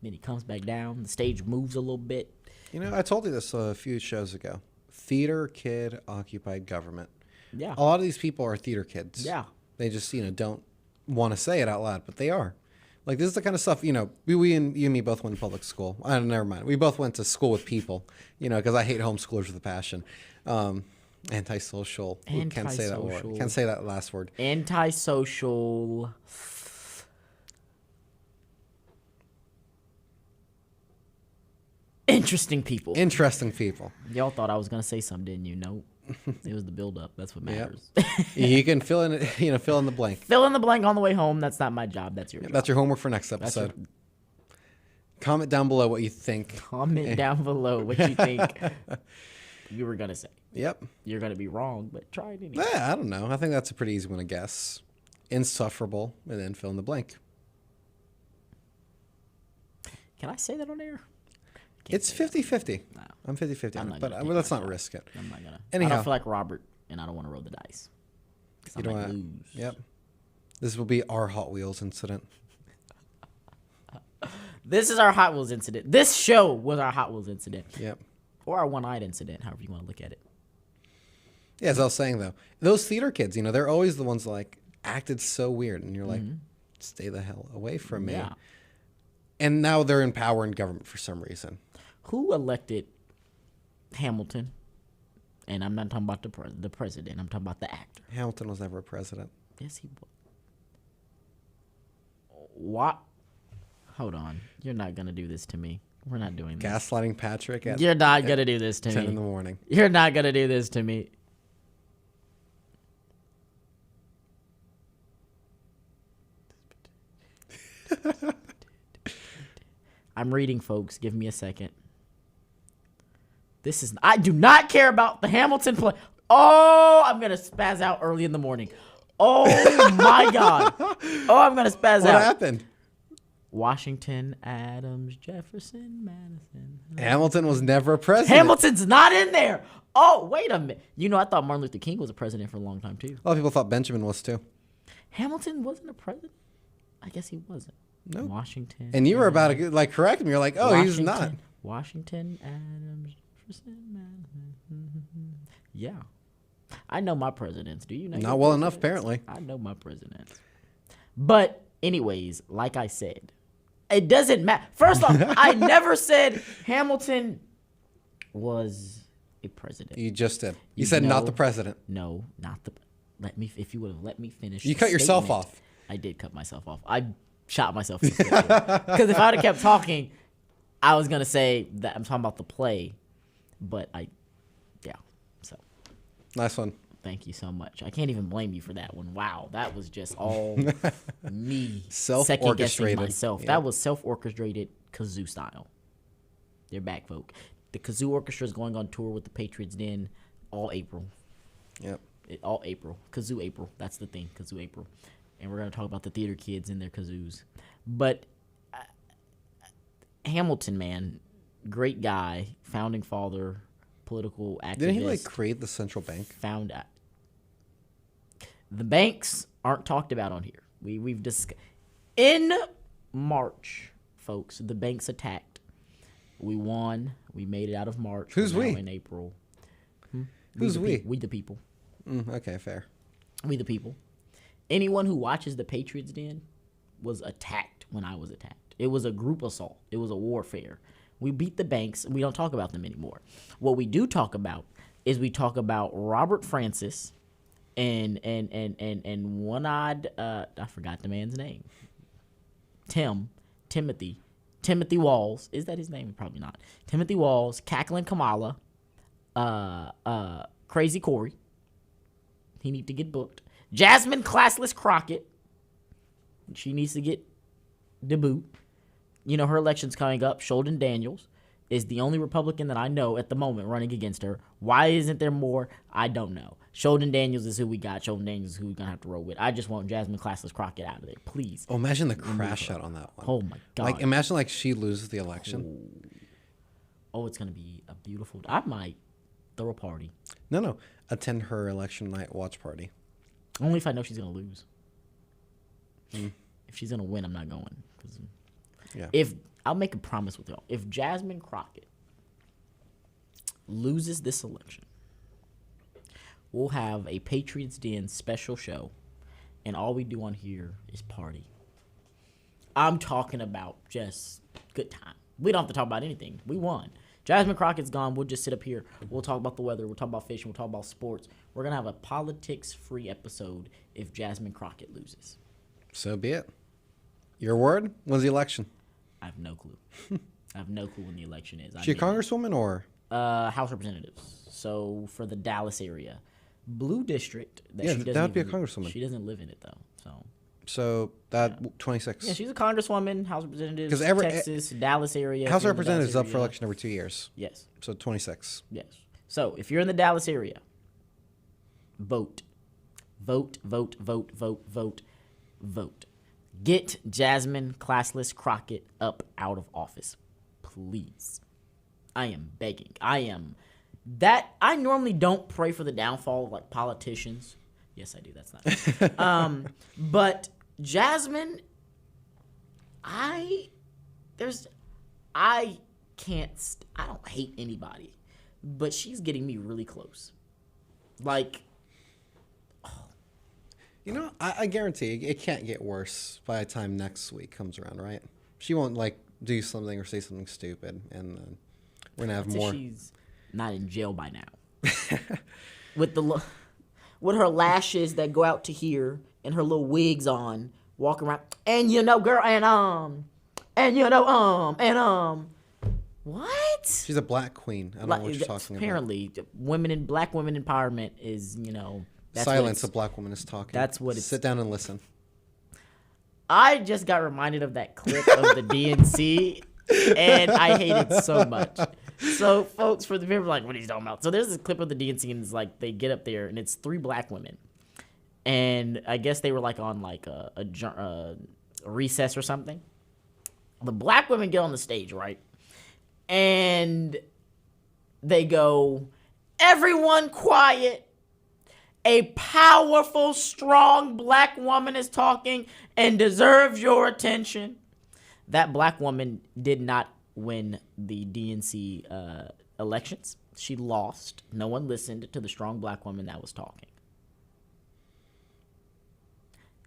Speaker 1: Then he comes back down. The stage moves a little bit.
Speaker 2: I told you this a few shows ago. Theater kid occupied government.
Speaker 1: Yeah.
Speaker 2: A lot of these people are theater kids.
Speaker 1: Yeah.
Speaker 2: They just, don't want to say it out loud, but they are. Like, this is the kind of stuff, we and you and me both went to public school. Never mind. We both went to school with people, because I hate homeschoolers with a passion. Antisocial. Ooh, can't say that word. Can't say that last word.
Speaker 1: Antisocial. Interesting people.
Speaker 2: Interesting people.
Speaker 1: Y'all thought I was going to say something, didn't you? Nope. It was the build-up. That's what matters.
Speaker 2: You can fill in the blank.
Speaker 1: Fill in the blank on the way home. That's not my job. That's your job.
Speaker 2: That's your homework for next episode. Comment down below what you think.
Speaker 1: Comment down below what you think you were going to say.
Speaker 2: Yep.
Speaker 1: You're going to be wrong, but try it anyway.
Speaker 2: Yeah, I don't know. I think that's a pretty easy one to guess. Insufferable, and then fill in the blank.
Speaker 1: Can I say that on air?
Speaker 2: It's 50-50.
Speaker 1: No.
Speaker 2: I'm 50-50 on it, but
Speaker 1: gonna
Speaker 2: let's not risk it.
Speaker 1: I'm not gonna.
Speaker 2: Anyhow.
Speaker 1: I don't feel like Robert, and I don't want to roll the dice.
Speaker 2: You don't want to lose. Yep. This will be our Hot Wheels incident.
Speaker 1: This is our Hot Wheels incident. This show was our Hot Wheels incident.
Speaker 2: Yep.
Speaker 1: Or our one-eyed incident, however you want to look at it.
Speaker 2: Yeah, as I was saying, though, those theater kids, they're always the ones like acted so weird, and you're like, stay the hell away from me.
Speaker 1: Yeah.
Speaker 2: And now they're in power and government for some reason.
Speaker 1: Who elected Hamilton? And I'm not talking about the president. I'm talking about the actor.
Speaker 2: Hamilton was never a president.
Speaker 1: Yes, he was. What? Hold on. You're not going to do this to me. We're not doing this.
Speaker 2: Gaslighting Patrick at
Speaker 1: You're not going to do this to
Speaker 2: 10
Speaker 1: me.
Speaker 2: in the morning.
Speaker 1: You're not going to do this to me. I'm reading, folks. Give me a second. I do not care about the Hamilton play. Oh, I'm going to spaz out early in the morning. Oh, my God. Oh, I'm going to spaz out.
Speaker 2: What happened?
Speaker 1: Washington, Adams, Jefferson, Madison.
Speaker 2: Hamilton was never a president.
Speaker 1: Hamilton's not in there. Oh, wait a minute. I thought Martin Luther King was a president for a long time, too.
Speaker 2: A lot of people thought Benjamin was, too.
Speaker 1: Hamilton wasn't a president? I guess he wasn't.
Speaker 2: No.
Speaker 1: Washington.
Speaker 2: And you were about to, correct him. You're like, he's not.
Speaker 1: Washington, Adams, Jefferson, Madison. Yeah. I know my presidents. Do you know?
Speaker 2: Not well enough, apparently.
Speaker 1: I know my presidents. But anyways, like I said, it doesn't matter. First off, I never said Hamilton was a president.
Speaker 2: You just did. You said not the president.
Speaker 1: No, not the. If you would have let me finish.
Speaker 2: You cut yourself off.
Speaker 1: I did cut myself off. I shot myself in the foot. Because if I would have kept talking, I was gonna say that I'm talking about the play, but so.
Speaker 2: Nice one.
Speaker 1: Thank you so much. I can't even blame you for that one. Wow, that was just all me second guessing myself. Yep. That was self-orchestrated kazoo style. They're back, folk. The kazoo orchestra is going on tour with the Patriots Den all April.
Speaker 2: Yep.
Speaker 1: All April. Kazoo April. That's the thing. Kazoo April. And we're going to talk about the theater kids and their kazoos. But Hamilton, man, great guy, founding father, political activist.
Speaker 2: Didn't he create the central bank?
Speaker 1: Found out. The banks aren't talked about on here. We've discussed in March, folks. The banks attacked. We won. We made it out of March.
Speaker 2: Who's we?
Speaker 1: In April.
Speaker 2: Who's we?
Speaker 1: We the people.
Speaker 2: Okay, fair.
Speaker 1: We the people. Anyone who watches the Patriots Den was attacked when I was attacked. It was a group assault. It was a warfare. We beat the banks. We don't talk about them anymore. What we do talk about is we talk about Robert Francis and one-eyed, I forgot the man's name. Timothy Walls. Is that his name? Probably not. Timothy Walls, Cackling Kamala, Crazy Corey. He need to get booked. Jasmine Classless Crockett. She needs to get debut. Her election's coming up. Sheldon Daniels is the only Republican that I know at the moment running against her. Why isn't there more? I don't know. Sheldon Daniels is who we got. Sheldon Daniels is who we're going to have to roll with. I just want Jasmine Classless Crockett out of there, please.
Speaker 2: Oh, imagine the crash out on that one.
Speaker 1: Oh, my God.
Speaker 2: Imagine, she loses the election.
Speaker 1: Oh, it's going to be a beautiful... I might throw a party.
Speaker 2: No. Attend her election night watch party.
Speaker 1: Only if I know she's going to lose. If she's going to win, I'm not going. Yeah. I'll make a promise with y'all. If Jasmine Crockett loses this election, we'll have a Patriots Den special show, and all we do on here is party. I'm talking about just good time. We don't have to talk about anything. We won. Jasmine Crockett's gone. We'll just sit up here. We'll talk about the weather. We'll talk about fishing. We'll talk about sports. We're going to have a politics-free episode if Jasmine Crockett loses.
Speaker 2: So be it. Your word? When's the election?
Speaker 1: I have no clue. I have no clue when the election is.
Speaker 2: Is she a congresswoman or?
Speaker 1: House Representatives. So for the Dallas area. Blue district.
Speaker 2: That would be a congresswoman.
Speaker 1: She doesn't live in it, though.
Speaker 2: So that 26.
Speaker 1: Yeah, she's a congresswoman, House Representative, Texas, Dallas area.
Speaker 2: House Representative is up for election every 2 years.
Speaker 1: Yes.
Speaker 2: So 26.
Speaker 1: Yes. So if you're in the Dallas area, vote. Vote, vote, vote, vote, vote, vote. Get Jasmine Classless Crockett up out of office. Please. I am begging. I normally don't pray for the downfall of like politicians. Yes, I do. That's not but Jasmine, I don't hate anybody, but she's getting me really close. Like,
Speaker 2: I guarantee it can't get worse by the time next week comes around, right? She won't like do something or say something stupid, and we're gonna have more.
Speaker 1: She's not in jail by now. With her lashes that go out to here and her little wigs on, walking around, what?
Speaker 2: She's a black queen. I don't know what you're talking
Speaker 1: apparently, black women empowerment is, that's
Speaker 2: silence. A black woman is talking.
Speaker 1: That's what it's.
Speaker 2: Sit down and listen.
Speaker 1: I just got reminded of that clip of the DNC, and I hate it so much. So, folks, for the people like, what are you talking about? So there's this clip of the DNC, and it's like they get up there, and it's 3 black women, and I guess they were like on like a recess or something. The black women get on the stage, right, and they go, "Everyone, quiet! A powerful, strong black woman is talking and deserves your attention." That black woman did not win the DNC elections. She lost. No one listened to the strong black woman that was talking.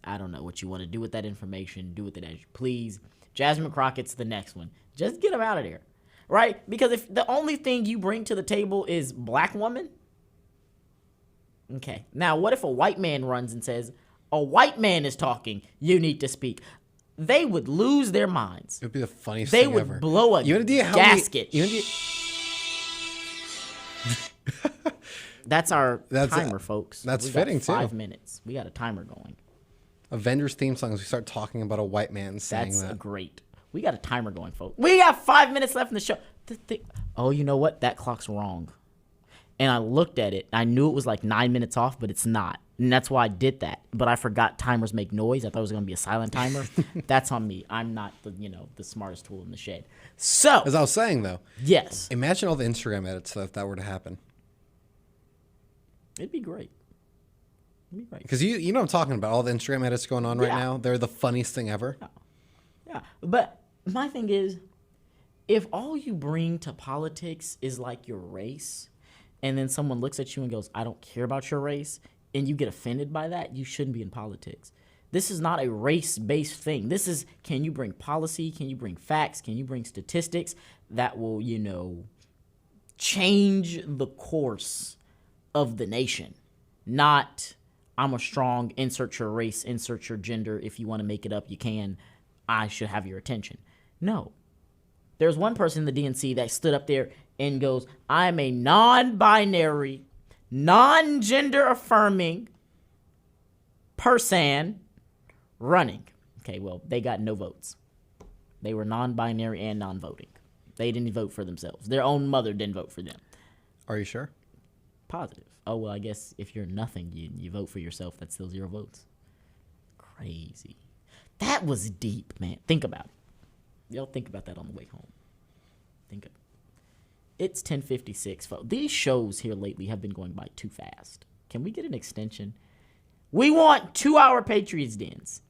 Speaker 1: I don't know what you want to do with that information. Do with it as you please. Jasmine Crockett's the next one. Just get them out of there, right? Because if the only thing you bring to the table is black woman, okay. Now, what if a white man runs and says, "A white man is talking, you need to speak"? They would lose their minds.
Speaker 2: It would be the funniest
Speaker 1: thing
Speaker 2: ever.
Speaker 1: They would blow a gasket. That's our timer, folks.
Speaker 2: That's fitting, too.
Speaker 1: 5 minutes. We got a timer going.
Speaker 2: Avengers theme songs, we start talking about a white man saying that.
Speaker 1: That's great. We got a timer going, folks. We got 5 minutes left in the show. Oh, you know what? That clock's wrong. And I looked at it. I knew it was like 9 minutes off, but it's not. And that's why I did that. But I forgot timers make noise. I thought it was going to be a silent timer. That's on me. I'm not the smartest tool in the shed. So,
Speaker 2: as I was saying, though.
Speaker 1: Yes.
Speaker 2: Imagine all the Instagram edits, though, if that were to happen.
Speaker 1: It'd be great.
Speaker 2: Because you know what I'm talking about. All the Instagram edits going on right now. They're the funniest thing ever.
Speaker 1: Yeah. But my thing is, if all you bring to politics is like your race, and then someone looks at you and goes, "I don't care about your race," and you get offended by that, you shouldn't be in politics. This is not a race-based thing. This is, can you bring policy? Can you bring facts? Can you bring statistics that will, change the course of the nation? Not, I'm a strong, insert your race, insert your gender. If you want to make it up, you can. I should have your attention. No. There's one person in the DNC that stood up there and goes, "I'm a non-binary, non-gender affirming person running." Okay, well, they got no votes. They were non-binary and non-voting. They didn't vote for themselves. Their own mother didn't vote for them.
Speaker 2: Are you sure?
Speaker 1: Positive. Oh, well, I guess if you're nothing, you vote for yourself, that's still 0 votes. Crazy. That was deep, man. Think about it. Y'all think about that on the way home. Think of it. It's 10:56, folks. These shows here lately have been going by too fast. Can we get an extension? We want 2-hour Patriots dens.